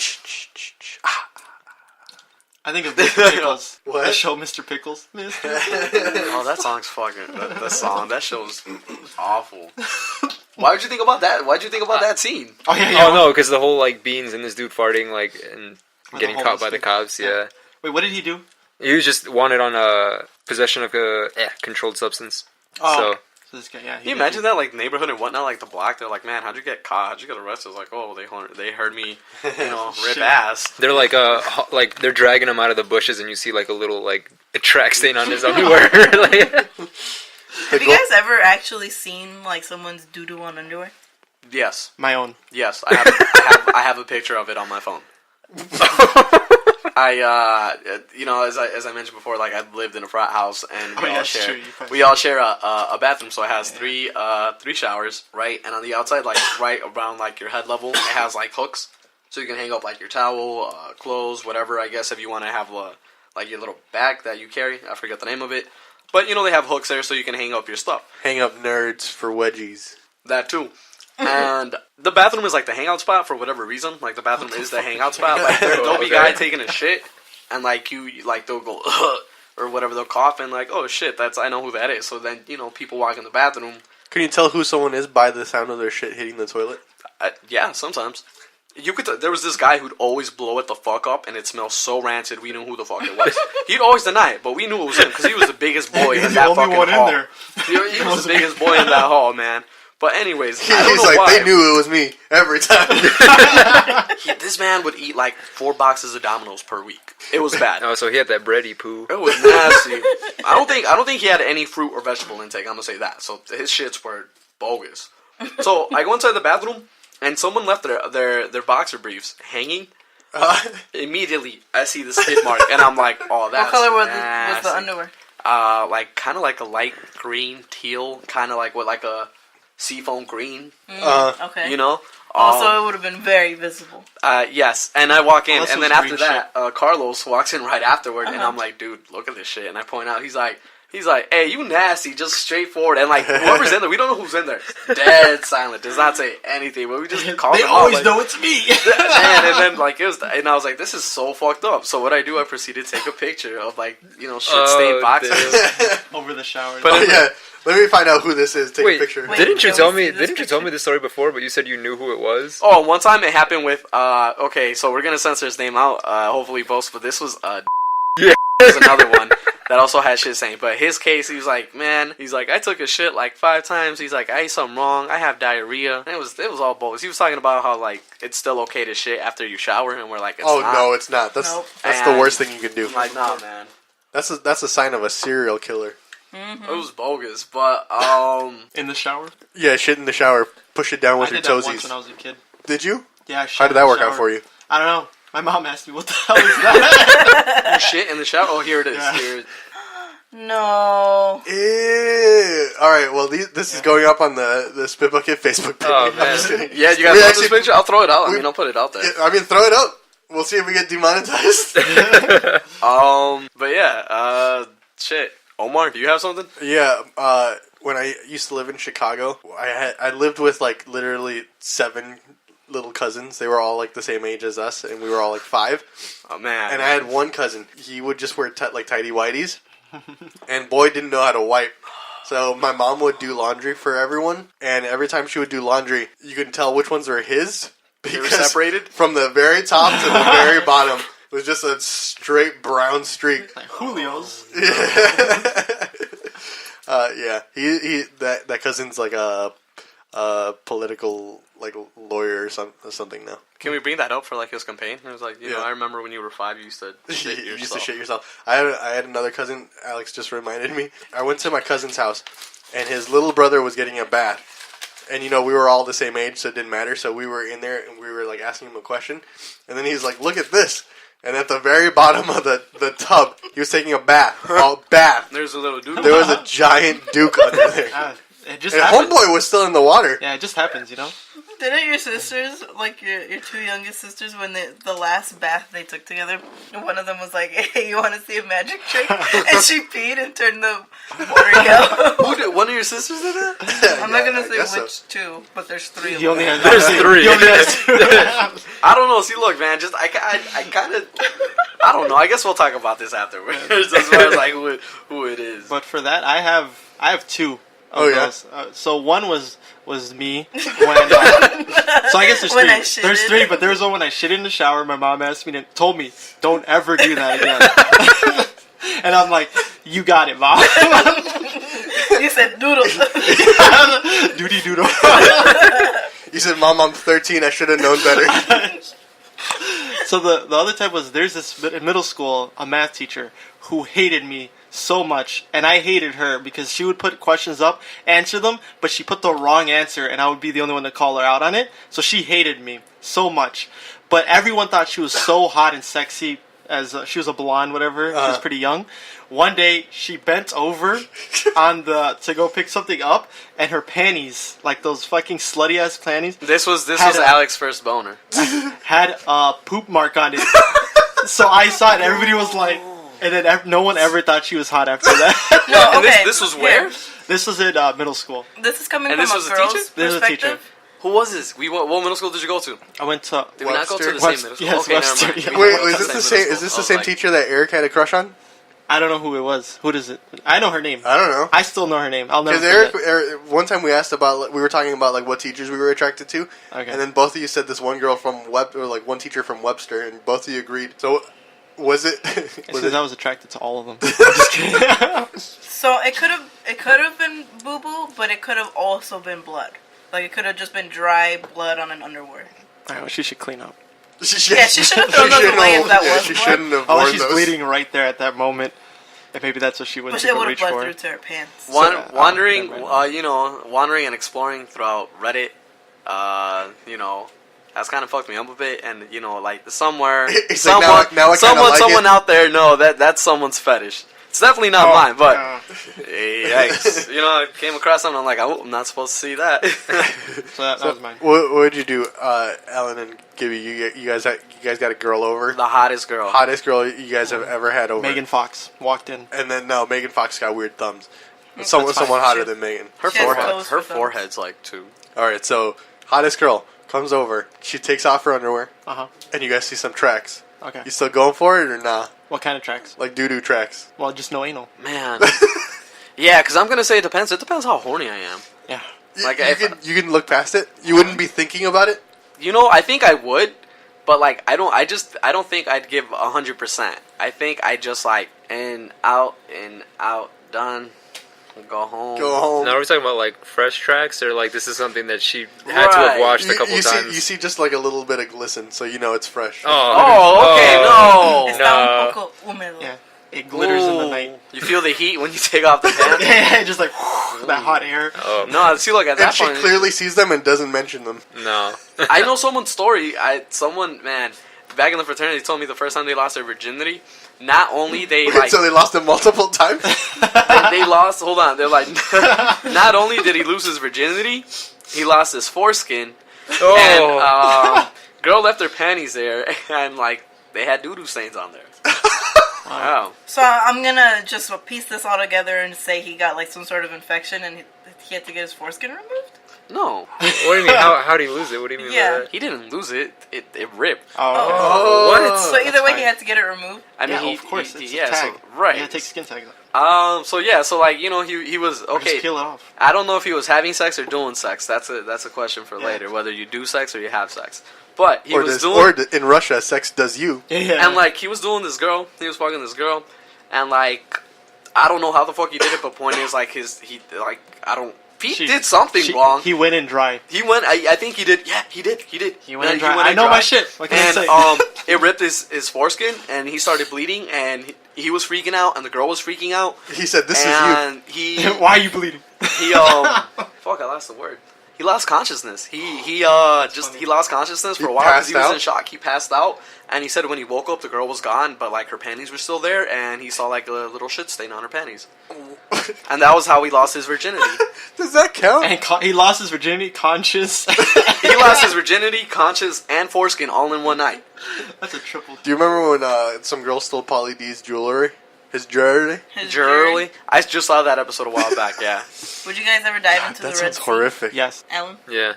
I think of Mr. Pickles. What? The show Mr. Pickles. Mr. Oh, that song's fucking. That show's awful. Why would you think about that? Why'd you think about that scene? Oh yeah. Oh no, because the whole like beans and this dude farting like and With getting the caught by homeless the dude. cops. Yeah, Wait, what did he do? he was just wanted on possession of a controlled substance. Oh, so this guy, yeah. Can you imagine that, like, neighborhood and whatnot, like, the block, they're like, man, how'd you get caught? How'd you get arrested? It's like, oh, they heard me, rip Shit. ass. They're like like they're dragging him out of the bushes, and you see like a little like a track stain on his underwear. Like, Have you guys ever actually seen like someone's doo-doo on underwear? Yes. My own. Yes, I have a picture of it on my phone. As I mentioned before, like, I lived in a frat house, and we all share a bathroom, so it has three showers, right? And on the outside, like, right around, like, your head level, it has, like, hooks, so you can hang up, like, your towel, clothes, whatever, I guess, if you want to have, like, your little bag that you carry. I forget the name of it. But, they have hooks there, so you can hang up your stuff. Hang up nerds for wedgies. That, too. And the bathroom is like the hangout spot for whatever reason. Like, the bathroom is the hangout spot. Like, there'll be a guy taking a shit, and like they'll go or whatever, they'll cough, and like, oh shit, I know who that is. So then people walk in the bathroom. Can you tell who someone is by the sound of their shit hitting the toilet? Yeah, sometimes. You could. There was this guy who'd always blow it the fuck up, and it smelled so rancid. We knew who the fuck it was. He'd always deny it, but we knew it was him because he was the biggest boy in that fucking hall. He was the biggest boy in that hall, man. But anyways, I don't He's know like, why. they knew it was me every time. This man would eat like 4 boxes of Domino's per week. It was bad. oh, so he had that bready poo. It was nasty. I don't think he had any fruit or vegetable intake. I'm gonna say that. So his shits were bogus. So I go inside the bathroom, and someone left their boxer briefs hanging. Immediately, I see the skid mark, and I'm like, "Oh, that's What color was nasty. the underwear? Like kind of like a light green, teal, kind of like what, like a seafoam green. Okay. Also, it would have been very visible. yes, and I walk in, Unless it and was then after green that, Carlos walks in right afterward, and I'm like, dude, look at this shit, and I point out, he's like, hey, you nasty, just straightforward, and like, whoever's in there, we don't know who's in there, dead silent, does not say anything, but we just call They them always out, like, know it's me. and then like and I was like, this is so fucked up. So what I do, I proceed to take a picture of like shit stained boxes. Over the shower. But Yeah, let me find out who this is. Take a picture. Wait. Didn't you can tell we me? see this Didn't you tell me picture? this story before? But you said you knew who it was. Oh, one time it happened with okay, so we're gonna censor his name out. Hopefully, both. But this was Yeah. was another one. that also had shit saying. But his case, he was like, man, he's like, I took a shit like 5 times. He's like, I ate something wrong. I have diarrhea. And it was all bogus. He was talking about how like it's still okay to shit after you shower, and we're like, it's not. No, it's not. That's Nope. that's the worst thing you can do. I'm like, nah, man. That's a sign of a serial killer. It was bogus, but In the shower? Yeah, shit in the shower. Push it down with I your did that once toesies. when I was a kid. Did you? Yeah, I shit How did in that the work out shower. for you? I don't know. My mom asked me, what the hell is that? you shit in the shower. Oh, here it is. Yeah. Here. No. Ew. All right. Well, this is going up on the Spit Bucket Facebook page. Oh, I'm man. just kidding. Yeah, you guys We want actually- this picture? I'll throw it out. I we- mean, I'll put it out there. Yeah, I mean, throw it up. We'll see if we get demonetized. But yeah, shit. Omar, do you have something? Yeah. When I used to live in Chicago, I lived with like literally 7 little cousins. They were all like the same age as us, and we were all like 5. Oh man. And I had one cousin. He would just wear like tidy whities, and boy didn't know how to wipe. So my mom would do laundry for everyone, and every time she would do laundry, you could tell which ones were his. They were Because separated? from the very top to the very bottom was just a straight brown streak. Like Julio's. Yeah, he that cousin's like a political like lawyer or something now. Can we bring that up for like his campaign? It was like, you know, Yeah. I remember when you were 5, you used to shit You yourself. used to shit yourself. I had another cousin. Alex just reminded me. I went to my cousin's house, and his little brother was getting a bath. And, you know, we were all the same age, so it didn't matter. So we were in there, and we were, like, asking him a question. And then he's like, look at this. And at the very bottom of the tub, he was taking a bath. Bath. There's a little dude. There was a giant Duke under there. It just And happens. homeboy was still in the water. Yeah, it just happens, you know? Didn't your sisters, like your 2 youngest sisters, when the last bath they took together, one of them was like, hey, you want to see a magic trick? And she peed and turned the water yellow. Who did? One of your sisters did that? I'm not going I to say guess which so. 2, but there's 3 of He only them. has There's 3. He only has 2. I don't know. See, look, man. Just I kind of. I don't know. I guess we'll talk about this afterwards. As far as like who it is. But for that, I have 2. Oh, yeah? Those. So one was me when. So I guess there's When 3. I shitted. There's 3, but there was one when I shit in the shower. My mom asked me told me, don't ever do that again. And I'm like, you got it, mom. You said doodle. Doody doodle. You said, Mom, I'm 13. I should have known better. So the other type was, there's this in middle school, a math teacher who hated me so much, and I hated her because she would put questions up, answer them, but she put the wrong answer, and I would be the only one to call her out on it. So she hated me so much. But everyone thought she was so hot and sexy, as she was a blonde, whatever. She was pretty young. One day, she bent over to go pick something up, and her panties, like those fucking slutty ass panties, This was Had a- Alex's first boner. had a poop mark on it. So I saw it, everybody was like, and then no one ever thought she was hot after that. No, And okay. this was where? Here. This was in middle school. This is coming And from this a was a girl's teacher? This was a teacher. perspective. Who was this? What middle school did you go to? I went to Did we not go to the Webster? same middle school? Yes, okay, Webster, never mind. yeah. We Wait, went to is this the middle same? school. Is this I the was same like, teacher that Eric had a crush on? I don't know who it was. Who does it? I know her name. I don't know. I still know her name. I'll never Because forget. Eric, one time we asked about, we were talking about like what teachers we were attracted to, Okay. and then both of you said this one girl from or like one teacher from Webster, and both of you agreed. So, was it? It's was because it? I was attracted to all of them. I'm just kidding. So it could have been boo boo, but it could have also been blood. Like it could have just been dry blood on an underwear. Alright, well, she should clean up. Yeah, she should have thrown those shouldn't away have- if that yeah, was she blood. shouldn't have Oh, worn she's those. bleeding right there at that moment. And maybe that's what she wouldn't But it would have reach bled for. through to her pants. Wandering, never mind. wandering and exploring throughout Reddit, that's kind of fucked me up a bit. And like somewhere, It's like, now I kinda like someone it. out there, that's someone's fetish. It's definitely not mine, but yeah. yikes, I came across something. I'm like, oh, I'm not supposed to see that. So that was mine. What did you do, Alan and Gibby? You guys got a girl over. The hottest girl. Hottest girl you guys have ever had over. Megan Fox walked in. And then no, Megan Fox got weird thumbs. That's Someone fine. hotter than Megan. Her She has forehead. toes Her for thumbs. forehead's like 2. All right, so hottest girl comes over. She takes off her underwear, Uh-huh. and you guys see some tracks. Okay. You still going for it or nah? What kind of tracks? Like doo-doo tracks. Well, just no anal. Man. Yeah, because I'm gonna say it depends. It depends how horny I am. Yeah. Like, you, if- you can look past it. You wouldn't be thinking about it. I think I would, But like I don't think I'd give 100%. I think I just like in out, done. Go home. Now, are we talking about like fresh tracks, or like this is something that she had to have watched a couple times? You see just like a little bit of glisten, so you know it's fresh. Oh, okay, no. Está un poco húmedo. Yeah. It glitters in the night. You feel the heat when you take off the pants? Yeah, just like that hot air. Oh. No, see, look at And that she point. clearly sees them and doesn't mention them. No. I know someone's story. Someone, man, back in the fraternity told me the first time they lost their virginity, not only they like... So they lost it multiple times? they lost, hold on, they're like, not only did he lose his virginity, he lost his foreskin, and girl left her panties there, and like, they had doo-doo stains on there. Wow. So I'm gonna just piece this all together and say he got like some sort of infection and he had to get his foreskin removed? No. What do you mean? How do you lose it? What do you mean Yeah. by that? He didn't lose it. It ripped. Oh. What? So either way, he had to get it removed? I mean, Yeah, of course. It's a yeah, tag. so, right. Yeah, take skin tags off. So like, you know, he was, Or okay. just peel it off. I don't know if he was having sex or doing sex. That's a question for later, whether you do sex or you have sex. But he was doing... Or in Russia, sex does you. Yeah. And, like, he was doing this girl. He was fucking this girl. And, like, I don't know how the fuck he did it, but point is, like, he did something wrong. He went in dry. He went, I think he did, yeah, he did. He went in dry. I know my shit. What can I And, say? it ripped his foreskin, and he started bleeding, and he was freaking out, and the girl was freaking out. He said, "This is you." And he... Why are you bleeding? He, fuck, I lost the word. He lost consciousness. He lost consciousness for a while because he was in shock. He passed out, and he said when he woke up, the girl was gone, but like her panties were still there, and he saw like a little shit stain on her panties, and that was how he lost his virginity. Does that count? And he lost his virginity, conscious. He lost his virginity, conscious, and foreskin all in one night. That's a triple. Do you remember when some girl stole Pauly D's jewelry? His jewelry? Jewelry. I just saw that episode a while back. Yeah. Would you guys ever dive into the That Red sounds Sea? horrific. Yes. Alan? Yeah.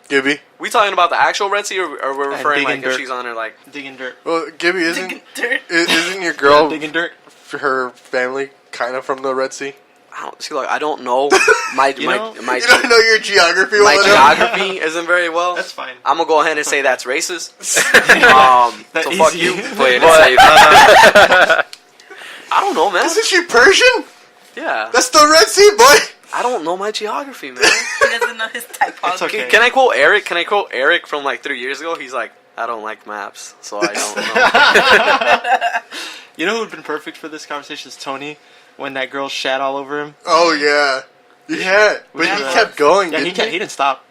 Gibby? We talking about the actual Red Sea, or we're referring like digging if dirt. she's on her like? Digging dirt. Well, Gibby, Digging dirt. isn't your girl, Digging dirt. her family, kind of from the Red Sea? I don't know my You don't know your geography well my enough? geography isn't very well. That's fine. I'm gonna go ahead and say that's racist. That So easy. fuck you. Playing But- it safe. I don't know, man. Isn't she Persian? Yeah. That's the Red Sea, boy! I don't know my geography, man. He doesn't know his typography. It's okay. Can I quote Eric? Can I quote Eric from like 3 years ago? He's like, I don't like maps, so I don't know. You know who would have been perfect for this conversation is Tony, when that girl shat all over him. Oh, yeah. Yeah, but he kept going, Yeah, didn't he didn't stop.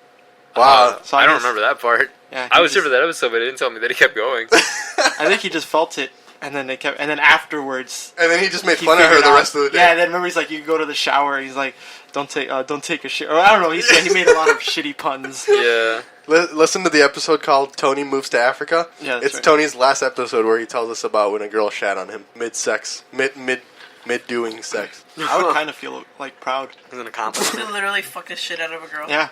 Wow. So I don't guess- remember that part. Yeah, I he was here just- for that episode, but it didn't tell me that he kept going. I think he just felt it, and then and then afterwards, And then he just made he fun of her figured the out- rest of the day. Yeah, and then remember he's like, you can go to the shower. He's like, don't take a shit. Or I don't know. He made a lot of shitty puns. Yeah. Listen to the episode called Tony Moves to Africa. Yeah, that's it's right. Tony's last episode where he tells us about when a girl shat on him mid-sex. Mid-doing sex. I would kind of feel like proud. It's an accomplishment. He literally fucked the shit out of a girl. Yeah.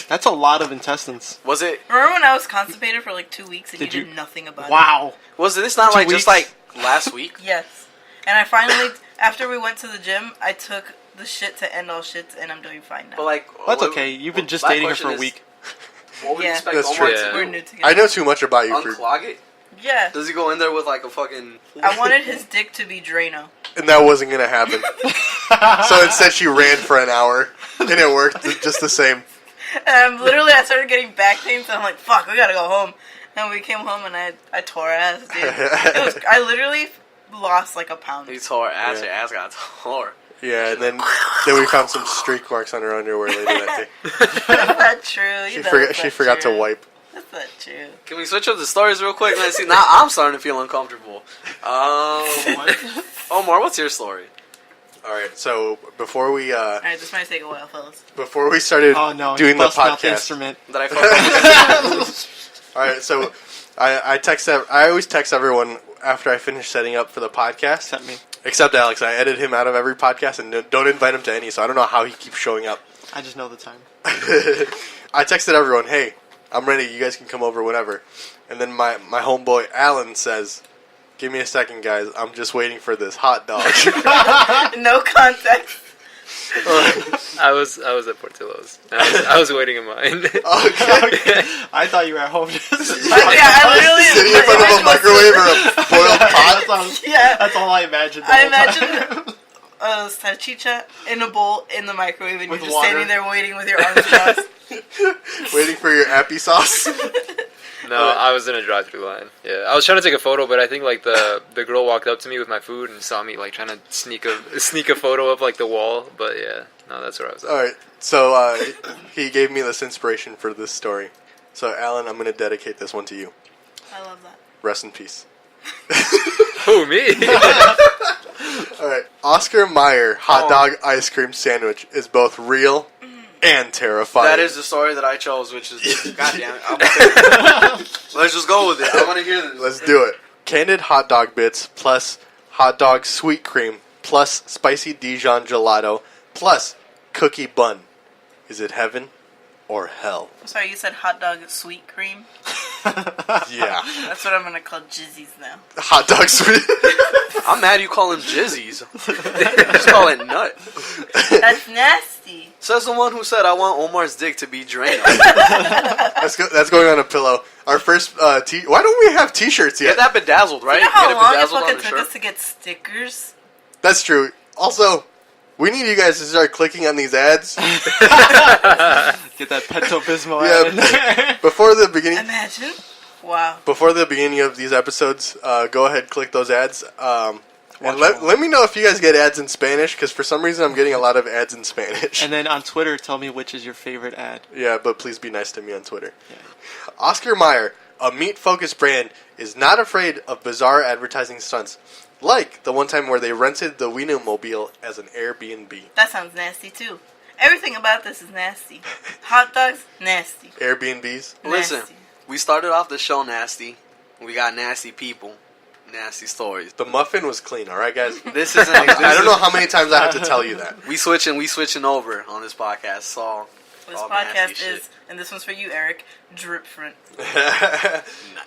That's a lot of intestines. Was it? Remember when I was constipated for like 2 weeks and Did you you- did nothing about it? Wow. Was this not 2 like weeks? just like last week? Yes. And I finally, after we went to the gym, I took the shit to end all shits and I'm doing fine now. But like, That's what- okay. You've been just my dating her question for a is, week. What would you Yeah. expect That's Omar true. to Yeah. We're do? new together. I know too much about you, for, Unclog it? Yeah. Does he go in there with like a fucking? I wanted his dick to be Drano. and that wasn't going to happen. So instead she ran for an hour, and it worked just the same. And I started getting back pain, so I'm like, fuck, we gotta go home. And we came home and I tore ass, dude. I literally lost like a pound. He tore her ass. Yeah. Your ass got tore. Yeah, and then we found some streak marks on her underwear later that day. That's not true. She forgot to wipe. That's not true. Can we switch up the stories real quick? Man, see, now I'm starting to feel uncomfortable. Omar, what's your story? All right, so before we Alright, this might take a while, fellas. started Oh no. doing he the busted out the podcast, instrument. That I fucking all right, so I always text everyone after I finish setting up for the podcast. Except me. Except Alex, I edit him out of every podcast and don't invite him to any, so I don't know how he keeps showing up. I just know the time. I texted everyone, hey, I'm ready, you guys can come over whenever. And then my homeboy Alan says, give me a second, guys, I'm just waiting for this hot dog. No context. I was at Portillo's. I was waiting in line. Okay. I thought you were at home. Just I literally Sitting in front of a microwave or a boiled pot. Yeah. That's all I imagined. I imagine salchicha in a bowl in the microwave, and With you're just water. standing there waiting with your arms crossed. Waiting for your appy sauce. No, I was in a drive-through line. Yeah, I was trying to take a photo, but I think like the girl walked up to me with my food and saw me like trying to sneak a photo up like the wall. But yeah, no, that's where I was at. All right. So he gave me this inspiration for this story. So Alan, I'm going to dedicate this one to you. I love that. Rest in peace. Who, me? All right. Oscar Mayer hot dog ice cream sandwich is both real and terrifying. That is the story that I chose, which is goddamn it. I'm gonna let's just go with it. I want to hear this. Let's do it. Candied hot dog bits plus hot dog sweet cream plus spicy Dijon gelato plus cookie bun. Is it heaven or hell? I'm sorry, you said hot dog sweet cream. Yeah. That's what I'm gonna call jizzies now. Hot dog sweet. I'm mad you call him jizzies. Just call it nut. That's nasty. Says the one who said I want Omar's dick to be Drano. That's going on a pillow. Our first why don't we have t-shirts yet? Get that bedazzled, right? You know how Get it long it bedazzled on fucking the took shirt. us to get stickers? That's true. Also, we need you guys to start clicking on these ads. Get that Pepto-Bismol Yeah. ad in there. Before the beginning Imagine. Wow. Before the beginning of these episodes, go ahead, click those ads. And Watch let me know if you guys get ads in Spanish, because for some reason I'm getting a lot of ads in Spanish. And then on Twitter, tell me which is your favorite ad. Yeah, but please be nice to me on Twitter. Oscar Mayer, a meat-focused brand, is not afraid of bizarre advertising stunts, like the one time where they rented the Wienermobile as an Airbnb. That sounds nasty too. Everything about this is nasty. Hot dogs, nasty. Airbnbs? Listen, Nasty. we started off the show nasty. We got nasty people, nasty stories. The muffin was clean, alright guys? This isn't. I don't know how many times I have to tell you that. We switching over on this podcast. So This all nasty podcast shit. is, and this one's for you, Eric, drip front.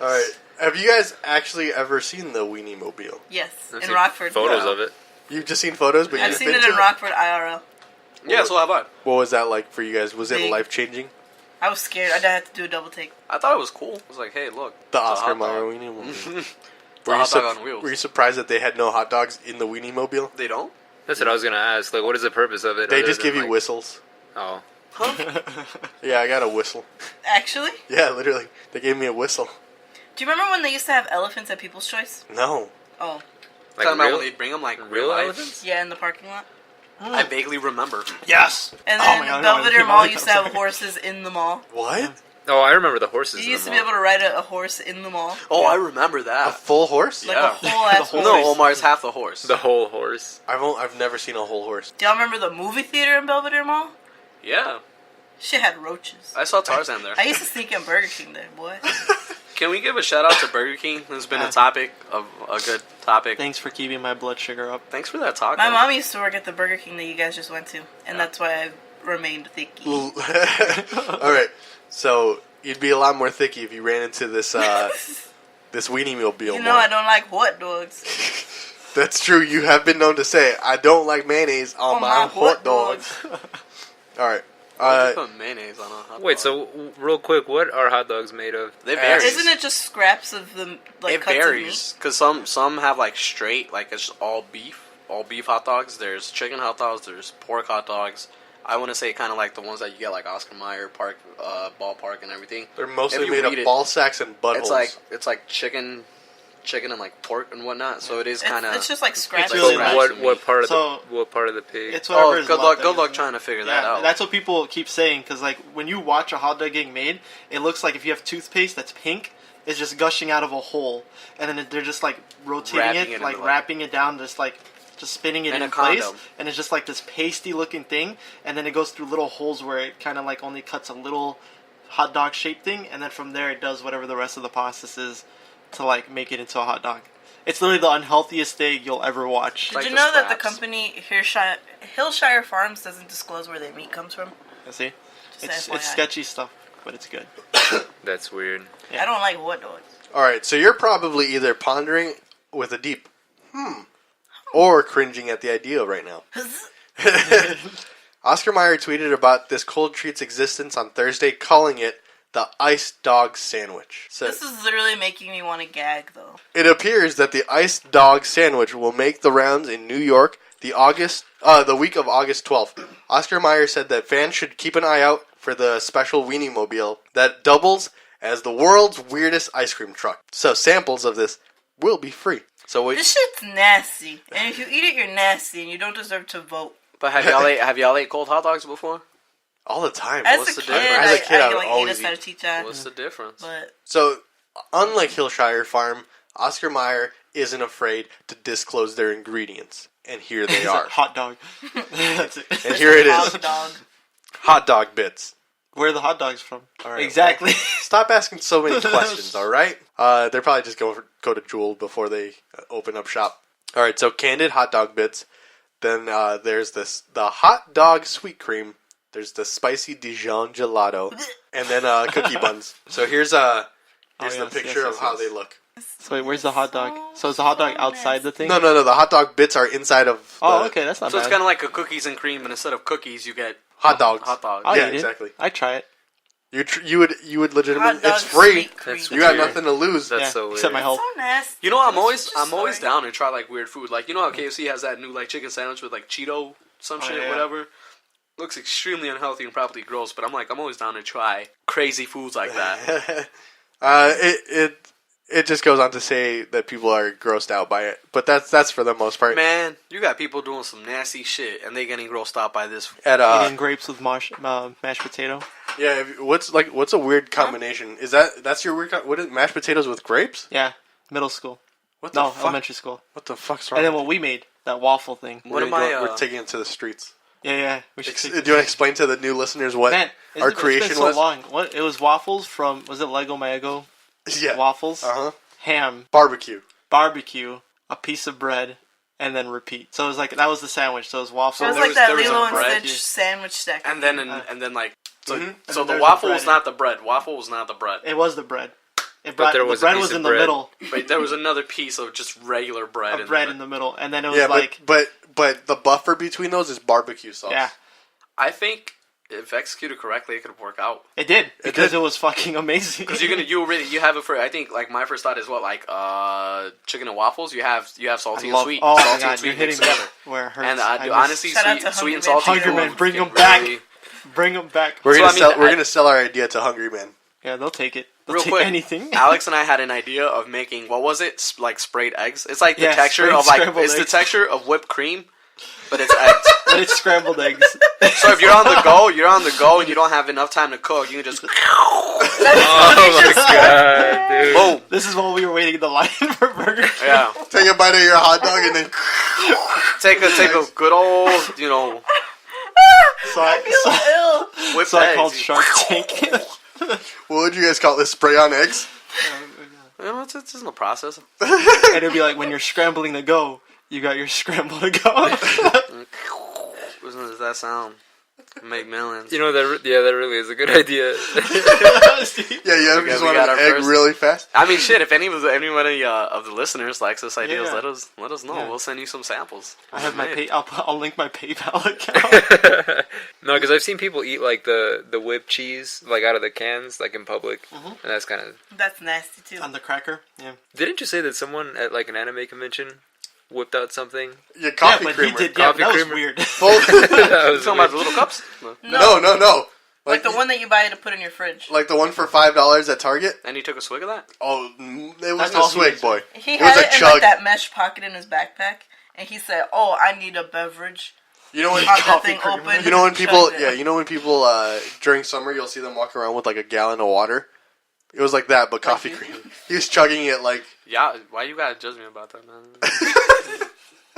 Alright. Have you guys actually ever seen the Wienermobile? Yes, I've in seen Rockford. Photos Yeah. of it. You've just seen photos, but I've you've seen been it to in Rockford IRL. Yeah, so have I. What was that like for you guys? Was it Big. life-changing? I was scared. I had to do a double take. I thought it was cool. I was like, hey, look, The it's a Oscar hot Mayer dog. Wienermobile. It's a hot dog on wheels. Were you surprised that they had no hot dogs in the Wienermobile? They don't? That's what I was gonna ask. Like, what is the purpose of it? They other just than, give you like- whistles. Oh, Yeah, I got a whistle. Actually, Yeah, literally. They gave me a whistle. do you remember when they used to have elephants at People's Choice? No. Oh, like Talking about real, when they bring them like real life. elephants? yeah, in the parking lot. I vaguely remember. Yes! And Oh then my God, I Belvedere don't Mall wanna used keep to on have horses in the mall. What? Oh, I remember the horses. You in used the to be mall. able to ride a horse in the mall. Oh, I remember A that. full horse? Like Yeah. a whole ass The whole horse. No, Omar's half the horse. The whole horse. I've never seen a whole horse. Do y'all remember the movie theater in Belvedere Mall? Yeah, Shit had roaches. I saw Tarzan there. I used to sneak in Burger King there, boy. Can we give a shout out to Burger King? This has been a topic of a good topic. Thanks for keeping my blood sugar up. Thanks for that talk. My though. mom used to work at the Burger King that you guys just went to, and that's why I remained thicky. Alright, so you'd be a lot more thicky if you ran into this this Wienermobile. You know I don't like hot dogs. That's true. You have been known to say, I don't like mayonnaise on my hot dogs. Alright. Why'd you put mayonnaise on a hot dog? Wait, so real quick, what are hot dogs made of? They vary. Isn't it just scraps of the like It cuts varies because some have like straight, like it's all beef hot dogs. There's chicken hot dogs. There's pork hot dogs. I want to say kind of like the ones that you get like Oscar Mayer Park, ballpark and everything. They're mostly If you made of read it, ball sacks and buttholes. It's like chicken and like pork and whatnot. So it is meat. kind of. It's just like scraps. It's of really scraps. nice. What part of So- what part of the pig? It's whatever Oh, is good left, luck! I Good guess, luck yeah. trying to figure Yeah, that out. that's what people keep saying, because like when you watch a hot dog getting made, it looks like if you have toothpaste that's pink, it's just gushing out of a hole, and then they're just like rotating Wrapping it, it like into, wrapping it down, just spinning it And in a place, condom. and it's just like this pasty looking thing, and then it goes through little holes where it kind of like only cuts a little hot dog shaped thing, and then from there it does whatever the rest of the process is to like make it into a hot dog. It's literally the unhealthiest thing you'll ever watch. Did Like you the know that the scraps. company Hillshire Farms doesn't disclose where their meat comes from? See, Just it's FYI. sketchy stuff, but it's good. That's weird. I don't like hot dogs. Alright, so you're probably either pondering with a deep or cringing at the idea right now. Oscar Mayer tweeted about this cold treat's existence on Thursday, calling it the Iced Dog Sandwich. So, This is literally making me want to gag, though. it appears that the Iced Dog Sandwich will make the rounds in New York the week of August 12th. Oscar Mayer said that fans should keep an eye out for the special Weenie Mobile that doubles as the world's weirdest ice cream truck. So samples of this will be free. So This shit's nasty. And if you eat it, you're nasty, and you don't deserve to vote. But have y'all ate cold hot dogs before? all the time. As What's a the kid, difference? As a kid, I would like always ate a eat. salchicha. What's the difference? But So, unlike Hillshire Farm, Oscar Mayer isn't afraid to disclose their ingredients. And here they are. Hot dog. That's it. And here it is. hot dog. Hot dog bits. Where are the hot dogs from? All right, Exactly. Stop asking so many questions, alright? They're probably just go to Jewel before they open up shop. Alright, so candied hot dog bits. Then there's the hot dog sweet cream. There's the spicy Dijon gelato. And then cookie buns. So here's the picture of how they look. So wait, where's the hot dog? So is the hot dog outside the thing? No, the hot dog bits are inside of the Oh, okay, that's not So bad. it's kind of like a cookies and cream, and instead of cookies, you get hot dogs. hot dogs. I'll yeah, eat it. exactly. I'd try it. You would legitimately. Hot dog It's free. sweet cream. That's You got weird. nothing to lose. That's Yeah, so weird. except my health. So nasty. You know, I'm Just always sorry. down to try like weird food. Like you know how KFC has that new like chicken sandwich with like Cheeto some Oh, shit, yeah. whatever. Looks extremely unhealthy and probably gross, but I'm always down to try crazy foods like that. It just goes on to say that people are grossed out by it, but that's for the most part. Man, you got people doing some nasty shit and they getting grossed out by this. At Eating grapes with mashed potato. yeah, what's a weird combination? Is that's your weird? What is mashed potatoes with grapes? Yeah, middle school. What the No, fuck? elementary school. What the fuck's wrong? And then what we made, that waffle thing. What am I? We're taking it to the streets. Yeah. We should Do take you want to explain to the new listeners what Man, our it's creation been so was? long. What? It was waffles from, was it Lego Mago? Yeah. Waffles, Uh-huh. ham, Barbecue. barbecue, a piece of bread, and then repeat. So it was like, that was the sandwich. So it was waffles. It was there like was- that there was Lilo a and bread. Stitch sandwich stack. And then like so, Mhm. so then the there's waffle the was bread. not the bread. Waffle was not the bread. It was the bread. It But there was the a bread piece was of in the bread. middle. But there was another piece of just regular bread. Of bread in the middle. And then it was Yeah, like, but the buffer between those is barbecue sauce. yeah. I think if executed correctly, it could work out. It did. Because did. it was fucking amazing. Because you have it for. I think like my first thought is what like chicken and waffles. You have salty and sweet. Oh my salty and god, sweet you're hitting mixed me together. where it hurts. And I miss- honestly, Shout out to sweet and Hungry Man. salty. Hungry Man, food bring can 'em back. really- Bring them back. We're So, gonna I mean, sell. We're I- gonna sell our idea to Hungry Man. Yeah, they'll take it. They'll Real take quick, anything. Alex and I had an idea of making what was it? Like sprayed eggs. It's like the Yeah, texture sprayed of like scrambled it's the eggs. texture of whipped cream, but it's eggs. But it's scrambled eggs. So if you're on the go, and you don't have enough time to cook, you can just Oh my god, dude. boom. This is what we were waiting in the line for Burger King. Yeah, Take a bite of your hot dog and then. take a good old So I, whipped so I eggs. called Shark Tank. What would you guys call this? Spray on eggs? You know, it's just a process. And it'd be like, when you're scrambling to go, you got your scramble to go. Listen to that sound. Make millions. You know that really is a good idea. Yeah, you Okay, just we want got an our egg first- really fast. I mean, shit. If anybody of the listeners likes this idea, Yeah. let us know. Yeah. We'll send you some samples. I have my Made. I'll link my PayPal account. No, because I've seen people eat like the whipped cheese like out of the cans, like in public, and that's kind of. That's nasty too. On the cracker. Yeah. Didn't you say that someone at like an anime convention whipped out something? Your coffee yeah, but creamer. he did. Yeah, Coffee that was creamer. weird. Both- That You was talking about the little cups? No. no. Like the one that you buy to put in your fridge. Like the one for $5 at Target. And you took a swig of that? Oh, it That's wasn't all a he swig, was boy. He It was had a it in chug. like that mesh pocket in his backpack, and he said, "Oh, I need a beverage." You know when Pop that Coffee thing creamer. open. you know when people chugged it. you know when people during summer you'll see them walk around with like a gallon of water. It was like that, but coffee cream. He was chugging it like. Yeah. Why you gotta judge me about that, man?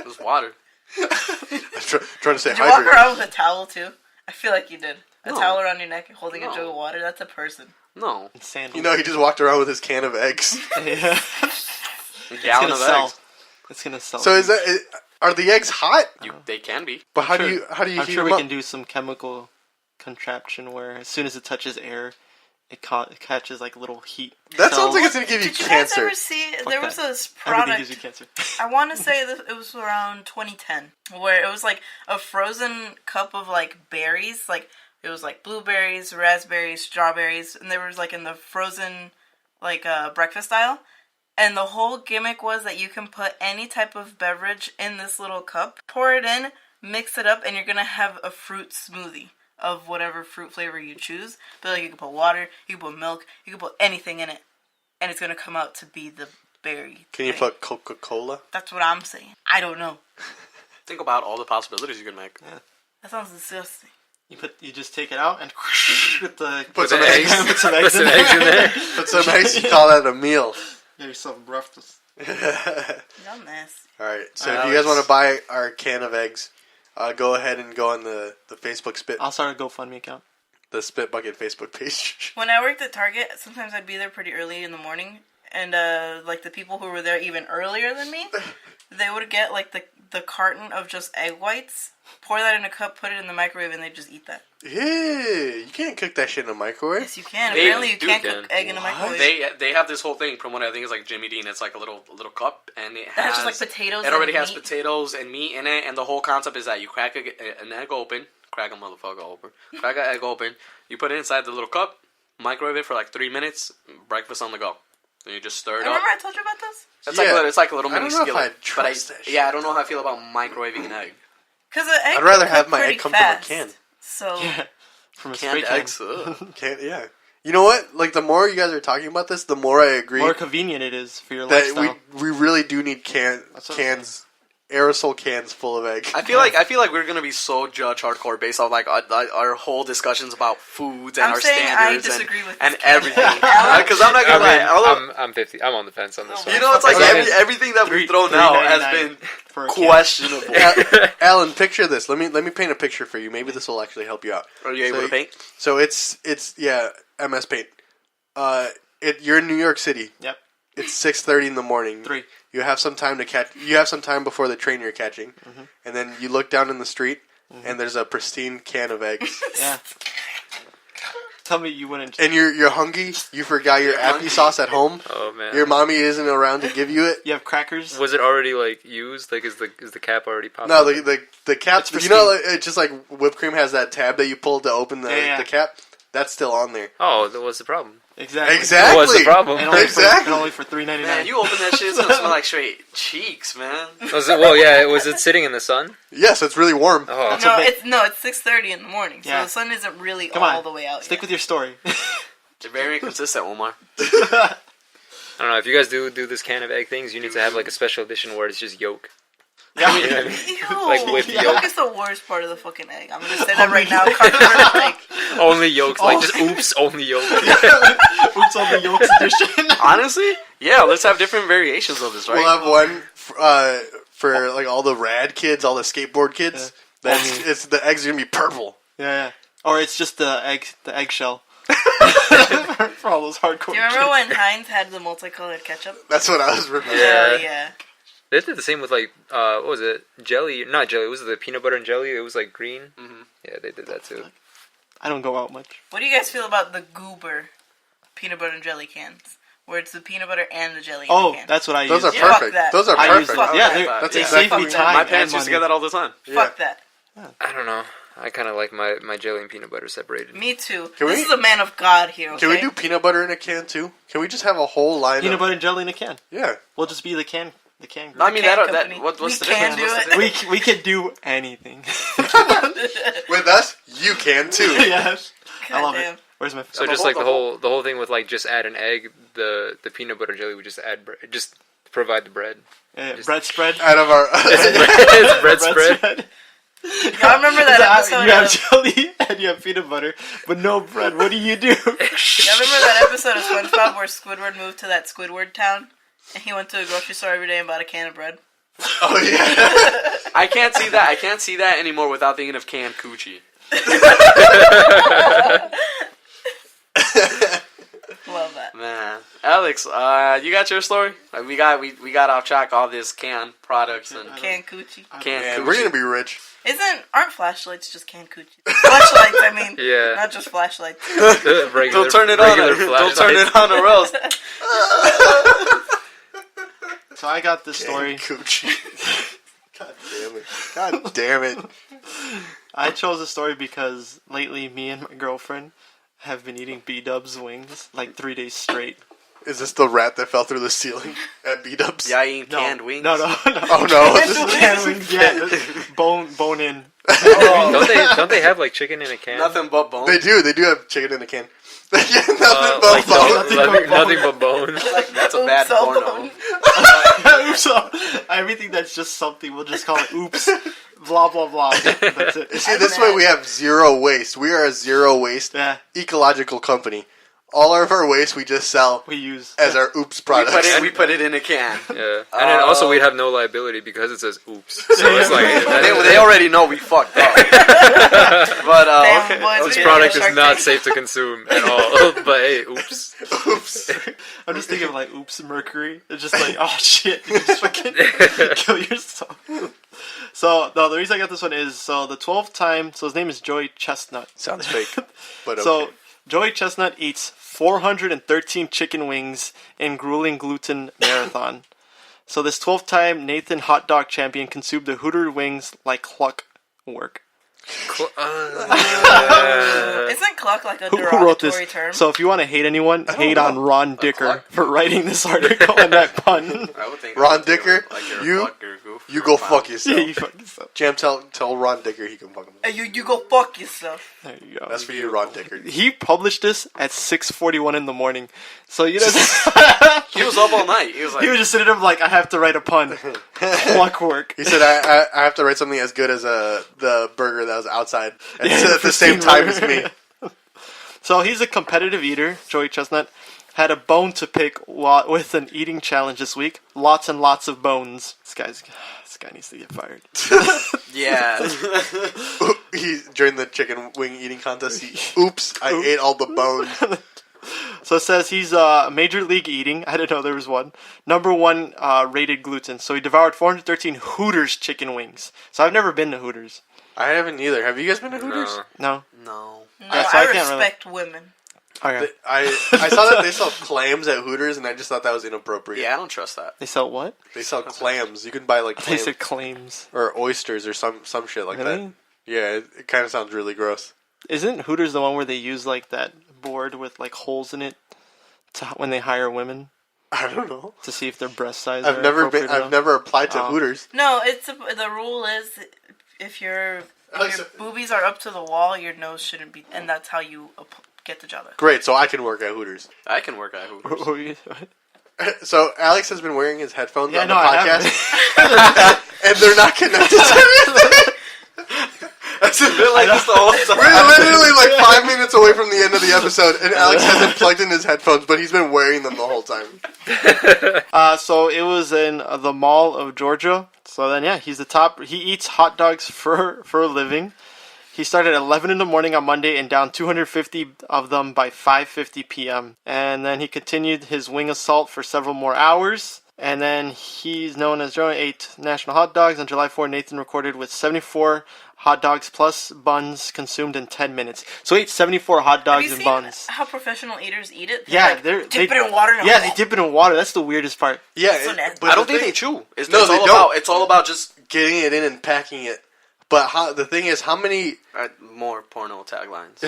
It was water. Trying to say Did you walk hydrate. around with a towel too? I feel like you did. A No. towel around your neck holding a No. jug of water. That's a person. No. Sandals. You know, he just walked around with his can of eggs. Yeah. A It's gallon gonna of sell. eggs. It's gonna sell. So are the eggs hot? They can be. But how I'm do you I'm heat sure them we up? can do some chemical contraption where as soon as it touches air, it catches like little heat. That So- sounds like it's gonna give you Did you cancer. guys ever see? There was that. this Everything gives you product. cancer. I want to say that it was around 2010, where it was like a frozen cup of like berries, like it was like blueberries, raspberries, strawberries, and they were like in the frozen like breakfast aisle. And the whole gimmick was that you can put any type of beverage in this little cup, pour it in, mix it up, and you're gonna have a fruit smoothie of whatever fruit flavor you choose. But like you can put water, you can put milk, you can put anything in it, and it's gonna come out to be the berry. Can you thing. put Coca-Cola? That's what I'm saying. I don't know. Think about all the possibilities you can make. That sounds disgusting. You just take it out and with the Put some the eggs. put some Put eggs some in eggs in there. there. Put some eggs. You call that a meal. Get yourself breakfast. Y'all nasty. All right. So if Alex. you guys want to buy our can of eggs, go ahead and go on the Facebook I'll start a GoFundMe account. the Spit Bucket Facebook page. When I worked at Target, sometimes I'd be there pretty early in the morning, and like the people who were there even earlier than me, they would get like the carton of just egg whites, pour that in a cup, put it in the microwave, and they just eat that. Yeah, you can't cook that shit in a microwave. Yes, you can. They Apparently, you do can't can. cook egg in a microwave. They have this whole thing from what I think is like Jimmy Dean. It's like a little cup, and it That's has just like potatoes. It already and has meat. potatoes and meat in it, and the whole concept is that you crack an egg open, crack a motherfucker open, crack an egg open, you put it inside the little cup, microwave it for like 3 minutes, breakfast on the go. And you just stir it up. Remember I told you about this? It's like a little I mini don't know if skillet. I'd trust that shit. Yeah, I don't know how I feel about microwaving an egg. Because the egg I'd rather cook have my pretty egg come fast, from a can. So Yeah. From a Canned spray can. eggs. Ugh. Can't. Yeah. You know what? Like the more you guys are talking about this, the more I agree More convenient it is for your that lifestyle. we really do need That's what I'm cans, aerosol cans full of egg. I feel like we're gonna be so judge hardcore based off like our whole discussions about foods and I'm our saying I standards disagree with and this kid. everything. Because I'm not I gonna lie, mean, although, I'm 50. I'm on the fence on this one. you know, it's like Okay. everything that we've thrown out has been for a can. questionable. Alan, picture this. Let me paint a picture for you. Maybe this will actually help you out. Are you able So- to paint? So it's MS Paint. You're in New York City. Yep. It's 6:30 in the morning. 3. You have some time to catch. You have some time before the train you're catching, and then you look down in the street, and there's a pristine can of eggs. Yeah. Tell me you wouldn't. And you're hungry. You forgot your applesauce at home. Oh man. Your mommy isn't around to give you it. You have crackers. Was it already like used? Like is the cap already popped? No, up? the cap. It's You pristine. know, it's just like whipped cream has that tab that you pull to open Yeah. the cap. That's still on there. Oh, that was the problem. Exactly. Exactly. What's the problem? And only Exactly. For, and only for $3.99. Man, you open that shit, it's gonna smell like straight cheeks, man. Was it, well, yeah. Was it sitting in the sun? Yes, it's really warm. Oh, no, bit- it's 6:30 in the morning, so Yeah. the sun isn't really Come all on. the way out Stick yet. with your story. They're very inconsistent, Omar. I don't know. If you guys do this can of egg things, you need to have like a special edition where it's just yolk. yeah. You know what I mean? Ew, Like whipped yolk yolk. is the worst part of the fucking egg. I'm gonna say that right now. Like, Only yolks, like just oops, only yolk. Oops on the yolks edition. Honestly, yeah, let's have different variations of this, right? We'll have one for like all the rad kids, all the skateboard kids. Yeah. It's the eggs are gonna be purple. Yeah. Or it's just the eggshell. For all those hardcore do you remember kids. when Heinz had the multicolored ketchup? That's what I was remembering. Yeah. Hell yeah. They did the same with like what was it? Jelly? Not jelly. Was it the peanut butter and jelly? It was like green. Mhm. Yeah, they did that too. I don't go out much. What do you guys feel about the Goober peanut butter and jelly cans? Where it's the peanut butter and the jelly in Oh, the can. that's what I Those use. are Yeah, fuck perfect. that. Those are I use perfect. those. Fuck Yeah, that. That's they exactly save me what- time. My parents and used to money. get that all the time. Fuck that. I don't know. I kind of like my jelly and peanut butter separated. Me too. Can This we- is a man of God here, okay? Can we do peanut butter in a can too? Can we just have a whole line Peanut of butter and jelly in a can. Yeah. We'll just be the can group. I mean, Can that company. what's We the can difference? do What's it. the we can do anything. With us, you can too. Yes. I love Goddamn. it. Where's my So the just whole- like the the whole thing with like just add an egg, the peanut butter and jelly would just add bread, just provide the bread. bread spread? Out of our It's bread spread. Y'all remember that episode You have of... jelly and you have peanut butter, but no bread. What do? Y'all remember that episode of SpongeBob where Squidward moved to that Squidward town? And he went to a grocery store every day and bought a can of bread? Oh yeah. I can't see that. I can't see that anymore without thinking of canned coochie. Love that. Man, Alex, you got your story? Like, we got off track all this canned products and Canned coochie. canned. Man, coochie. we're gonna be rich. Aren't flashlights just canned coochie? Flashlights, I mean. Yeah. Not just flashlights. Regular, Don't turn it on. Don't turn it on or else. So I got this story. Coochie. God damn it. God damn it. I chose this story because lately me and my girlfriend have been eating B-Dubs wings like 3 days straight. Is this the rat that fell through the ceiling at B-Dubs? Yeah, eating canned wings. No. Oh no. This is Canned wings, yeah. Bone in. Don't they have like chicken in a can? Nothing but bone. They do have chicken in a can. Yeah, nothing but Like, bone. nothing but bone. That's a bad Oops, all porno. bone. So everything that's just something, we'll just call it oops. Blah, blah, blah. That's it. See, this way we have zero waste. We are a zero waste Yeah, ecological company. All of our waste we just sell we use. as our oops products. We put it in a can. Yeah, and then also we'd have no liability because it says "oops." So it's like They already know we fucked up. But Damn, okay. boys, this we product did a is Shark not Tank. safe to consume at all. But hey, oops. Oops. I'm just thinking of like oops, mercury. It's just like, oh shit, you just fucking kill yourself. So, no, the reason I got this one is, so the 12th time, so his name is Joey Chestnut. Sounds fake, but okay. So, Joey Chestnut eats 413 chicken wings in grueling gluten marathon. So this 12th time Nathan hot dog champion consumed the Hooter wings like clockwork. Isn't cluck like a Who wrote this? derogatory term? So if you want to hate anyone, hate on know. Ron Dicker clock? for writing this article and that pun. I would think Ron Dicker, you're a you- fucker, goof, you you're go a clown. fuck yourself. Yeah, you fuck yourself. Jam, tell Ron Dicker he can fuck him. Hey, you go fuck yourself. There you go. That's for you, Ron Dicker. He published this at 6:41 in the morning. So you know He was up all night. He was like, he was just sitting there like, I have to write a pun. Clockwork. He said, I have to write something as good as the burger that was outside at, Yeah, at the same time as me. So he's a competitive eater. Joey Chestnut had a bone to pick with an eating challenge this week. Lots and lots of bones. This guy needs to get fired. yeah. During the chicken wing eating contest, oops, I ate all the bones. So it says he's major league eating. I didn't know there was one. Number one rated gluten. So he devoured 413 Hooters chicken wings. So I've never been to Hooters. I haven't either. Have you guys been to Hooters? No. No. No, Yeah, so I I can't really- respect women. Okay. I saw that they sell clams at Hooters, and I just thought that was inappropriate. Yeah, I don't trust that. They sell what? They sell clams. You can buy like They clams said claims. or oysters or some shit like Really? that. Yeah, it kind of sounds really gross. Isn't Hooters the one where they use like that board with like holes in it when they hire women I don't know. to see if their breast size? I've never applied to Oh. Hooters. No, the rule is if your boobies are up to the wall, your nose shouldn't be, and that's how you get the job. Great, so I can work at Hooters. I can work at Hooters. So Alex has been wearing his headphones Yeah, on no, the I podcast, and they're not connected to anything. That's a bit like this the whole time. We're literally like 5 minutes away from the end of the episode, and Alex hasn't plugged in his headphones, but he's been wearing them the whole time. So it was in the Mall of Georgia. So then, yeah, he's the top. He eats hot dogs for a living. He started at 11 in the morning on Monday and downed 250 of them by 5:50 p.m. And then he continued his wing assault for several more hours. And then he's known as Joe, ate National Hot Dogs. On July 4, Nathan recorded with 74 hot dogs plus buns consumed in 10 minutes. So he ate 74 hot Have dogs you and seen buns. how professional eaters eat it? Yeah, like, they dip it in water. And Yeah, they dip it in water. That's the weirdest part. Yeah, So nasty. but I don't the think thing- they chew. It's No, all they about. don't. It's all about just getting it in and packing it. But the thing is, how many more porno taglines.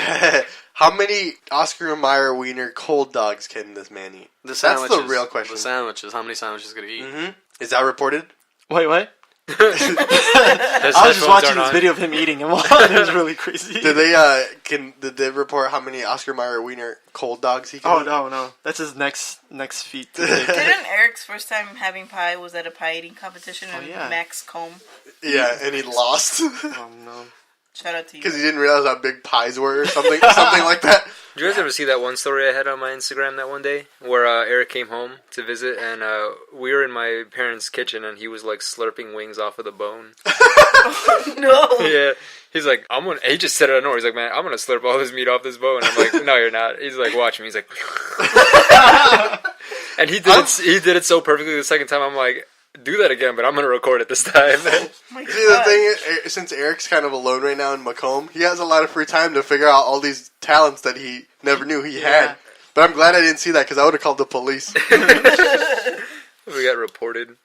how many Oscar Mayer Wiener cold dogs can this man eat? The That's the sandwiches, real question. The sandwiches. How many sandwiches could he eat? Mm-hmm. Is that reported? Wait, what? His I was just headphones watching aren't this on. video of him eating them all. It was really crazy. Did they report how many Oscar Mayer Wiener cold dogs he can Oh eat? no, that's his next feat. Didn't Eric's first time having pie was at a pie eating competition in yeah. Max Combe? Yeah, and he lost. Oh no. Shout out to you. Because he didn't realize how big pies were or something, something like that. Did you guys ever see that one story I had on my Instagram that one day where Eric came home to visit and we were in my parents' kitchen and he was like slurping wings off of the bone? No. Yeah. He's like, he just said it out of nowhere. He's like, man, I'm going to slurp all this meat off this bone. I'm like, no, you're not. He's like, watch me. He's like, and he did it so perfectly the second time. I'm like, do that again, but I'm going to record it this time. My See, the God. thing is, since Eric's kind of alone right now in Macomb, he has a lot of free time to figure out all these talents that he never knew he had. But I'm glad I didn't see that because I would have called the police. We got reported.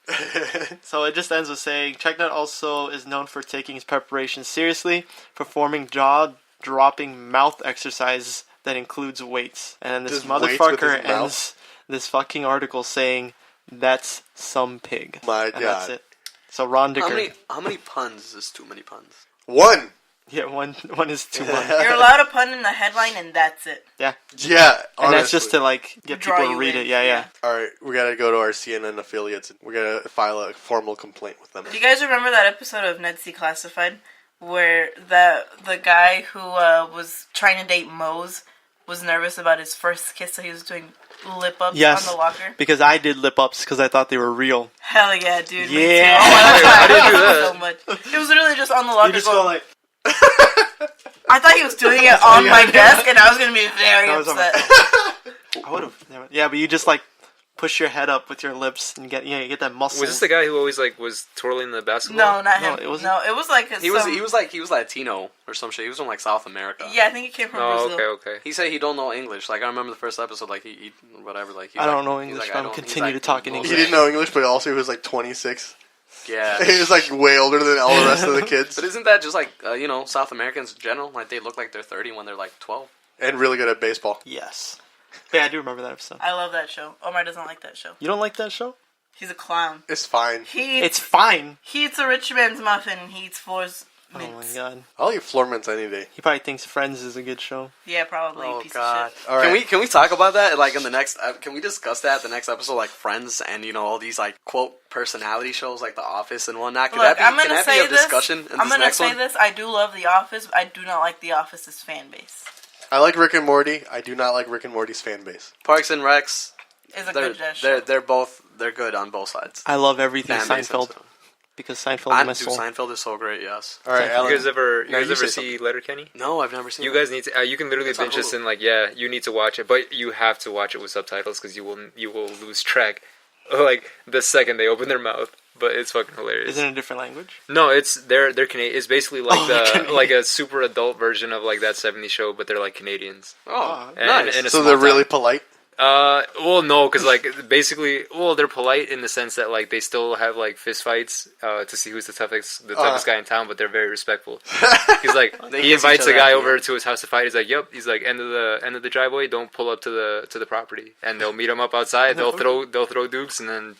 So it just ends with saying, Checknut also is known for taking his preparation seriously, performing jaw-dropping mouth exercises that includes weights. And this Just weights with motherfucker his mouth? ends this fucking article saying, that's some pig. My And God. that's it. So Ron Dicker. How many puns is too many puns? One. Yeah, one is too much. You're allowed a pun in the headline, and that's it. Yeah, And that's just to like get Draw people to you read in, it. Yeah, yeah. All right, we gotta go to our CNN affiliates. And we gotta file a formal complaint with them. Do you guys remember that episode of Ned C. Classified where the guy who was trying to date Mose was nervous about his first kiss, so he was doing lip ups Yes. on the locker? Because I did lip ups because I thought they were real. Hell yeah, dude. Me too. Yeah. Oh my God, How do you I do love that? it so much. It was literally just on the locker. You just going- go like. I thought he was doing it on my desk, and I was gonna be very That was on my upset. I would have. Yeah, but you just like push your head up with your lips and you get that muscle. Was this the guy who always like was twirling the basketball? No, not No, him. it wasn't. No, it was like He was Latino or some shit. He was from like South America. Yeah, I think he came from Oh, Brazil. okay. He said he don't know English. Like I remember the first episode, like he whatever. Like I don't know English, but I'm continue to talk in He English. didn't know English, but also he was like 26. Yeah. He was like way older than all the rest of the kids, But isn't that just like South Americans in general? Like they look like they're 30 when they're like 12. and really good at baseball. Yes. Yeah, I do remember that episode. I love that show. Omar doesn't like that show. You don't like that show? He's a clown. It's fine. It's fine. He eats a rich man's muffin and he eats Floor's Oh my mints. god. I'll eat floor mints any day. He probably thinks Friends is a good show. Yeah, probably. Oh Piece god. of shit. All right. Can we talk about that like in the next? Can we discuss that the next episode, like Friends and all these like quote personality shows like The Office and whatnot? Could Look, that be, I'm can gonna that say be a this. discussion in I'm this gonna next say one? this. I do love The Office. But I do not like The Office's fan base. I like Rick and Morty. I do not like Rick and Morty's fan base. Parks and Recs. It's a They're good show. they're good on both sides. I love everything Fan base and Seinfeld stuff. because Seinfeld is my Dude, soul. Seinfeld is so great. Yes. All right, You You Alan. guys ever No, you say see Letterkenny? No, I've never seen. You it. guys need to. You can literally It's on binge this Hulu. in like you need to watch it, but you have to watch it with subtitles because you will lose track. Like the second they open their mouth, but it's fucking hilarious. Is it in a different language? No, it's they're Canadian. It's basically like Oh, they're the Canadian. like a super adult version of like that '70s show, but they're like Canadians. Oh, And- nice. and a So small they're town. really polite. Well, no, because like basically, they're polite in the sense that like they still have like fist fights to see who's the toughest guy in town, but they're very respectful. He's like They he kiss invites each a other guy at the over end. to his house to fight. He's like, "Yep." He's like, end of the driveway. Don't pull up to the property, and they'll meet him up outside. They'll throw dukes, and then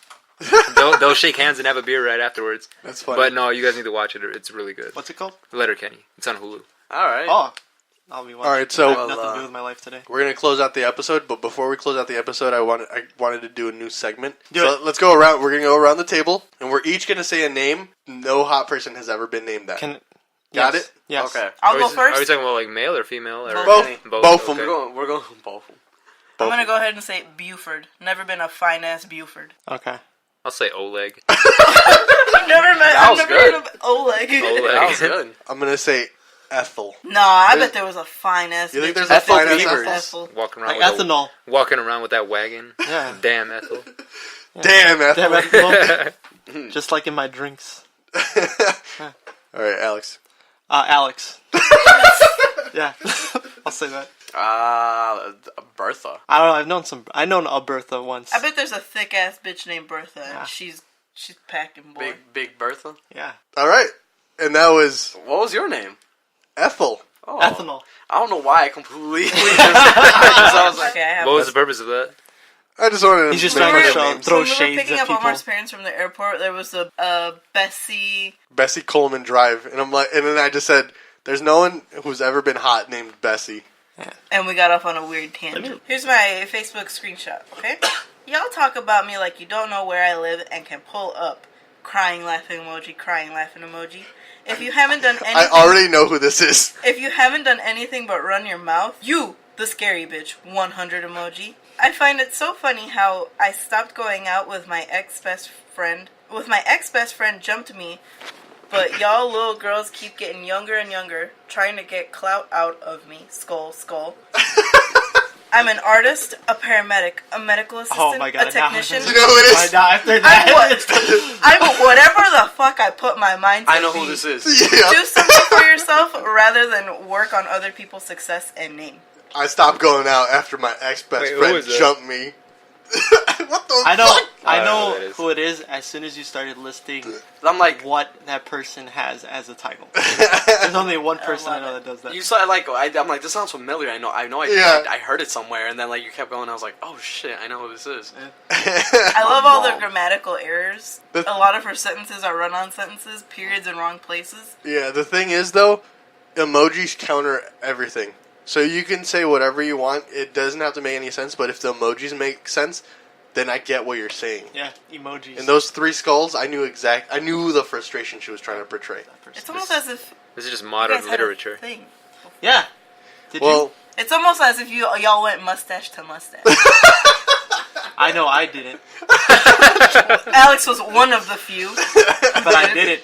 they'll shake hands and have a beer right afterwards. That's funny. But no, you guys need to watch it. It's really good. What's it called? Letterkenny. It's on Hulu. All right. Oh, I'll be watching. All right, so- I have nothing to do with my life today. We're gonna close out the episode, but before we close out the episode, I wanted to do a new segment. Do so it. let's go around. We're gonna go around the table, and we're each gonna say a name. No hot person has ever been named that. Got yes. it? Yes. Okay. I'll Are go we first. talking about like male or female or Both. Both of Okay. them. We're going both. I'm gonna go ahead and say Buford. Never been a fine ass Buford. Okay. I'll say Oleg. I've never met. That I've was never good. heard of Oleg. That was good. I'm gonna say Ethel. No, I bet there was a fine ass. You think bitch there's in a fine there. ass Beavers? Ethel? Walking around Like with ethanol. walking around with that wagon. Yeah. Damn Ethel. Damn, Ethel. Damn ethanol. Just like in my drinks. All right, Alex. Alex. Yeah. I'll say that. Bertha. I don't know. I've known a Bertha once. I bet there's a thick ass bitch named Bertha, and Yeah. she's packing boy. Big Bertha. Yeah. All right, and that was What was your name? Ethel. Oh, Ethanol. I don't know why I completely. I was like, Okay, I have. What was the purpose of that? I just wanted to He's just make trying to fun show- of names. throw when we were shades picking at up people. Omar's parents from the airport, there was a Bessie. Bessie Coleman Drive, and I'm like, and then I just said, "There's no one who's ever been hot named Bessie." And we got off on a weird tangent. Here's my Facebook screenshot, okay? Y'all talk about me like you don't know where I live and can pull up. crying laughing emoji, crying laughing emoji. If you haven't done anything, I already know who this is. If you haven't done anything but run your mouth, you, the scary bitch, 100 emoji. I find it so funny how I stopped going out with my ex-best friend. With my ex-best friend jumped me, but y'all little girls keep getting younger and younger, trying to get clout out of me. Skull, skull. I'm an artist, a paramedic, a medical assistant, a technician. You know who it is? After that, I'm whatever the fuck I put my mind to I know be. who this is. Yeah. Do something for yourself rather than work on other people's success and name. I stopped going out after my ex-best Wait, who friend is that? jumped me. What the I know, fuck? I know know who that is. who it is. As soon as you started listing I'm like, what that person has as a title, there's only one person I know that does that. you saw like I'm like, this sounds familiar. I know. Yeah. I heard it somewhere, and then like you kept going. I was like, oh shit, I know who this is. I love all the Mom. grammatical errors. The- A lot of her sentences are run-on sentences, periods in wrong places. Yeah, the thing is, though, emojis counter everything. So you can say whatever you want. It doesn't have to make any sense, but if the emojis make sense, then I get what you're saying. Yeah, emojis. In those three skulls, I knew the frustration she was trying to portray. It's almost as if This is just you modern guys had a literature. thing. Yeah. Did Well, It's almost as if y'all went mustache to mustache. I know I didn't, Alex was one of the few. but I didn't.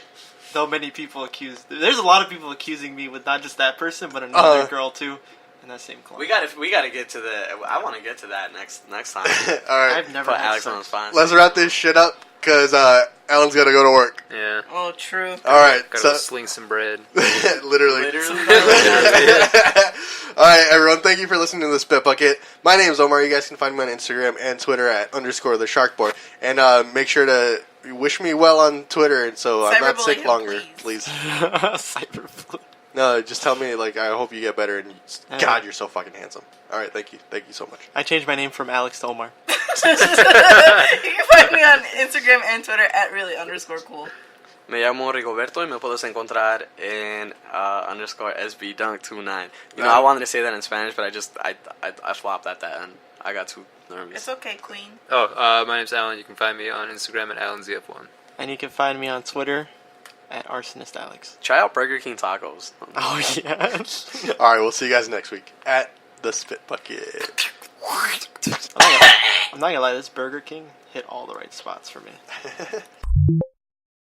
Though many people accuse. There's a lot of people accusing me with not just that person, but another girl too, in that same club. We gotta get to the. I want to get to that next time. all right, I've never Put had Alex sex. on the spot. let's wrap this shit up because Alan's got to go to work. Yeah. Oh, true. All right, Gotta so go sling some bread. literally. Literally. All right, everyone. Thank you for listening to the Spit Bucket. My name is Omar. You guys can find me on Instagram and Twitter at _thesharkboy. And make sure to wish me well on Twitter, and so I'm not Cyberbully sick him, longer, please. please. Cyberbullying. No, just tell me like I hope you get better. And God, you're so fucking handsome. All right, thank you so much. I changed my name from Alex to Omar. You can find me on Instagram and Twitter at really_cool. Me llamo Rigoberto y me puedes encontrar en _SBDunk29. You know, I wanted to say that in Spanish, but I flopped at that end. I got too nervous. It's okay, Queen. Oh, my name's Alan. You can find me on Instagram at AlanZF1. And you can find me on Twitter at arsonistalex. Try out Burger King tacos. Oh yeah. All right, we'll see you guys next week at the Spit Bucket. I'm not gonna lie, this Burger King hit all the right spots for me.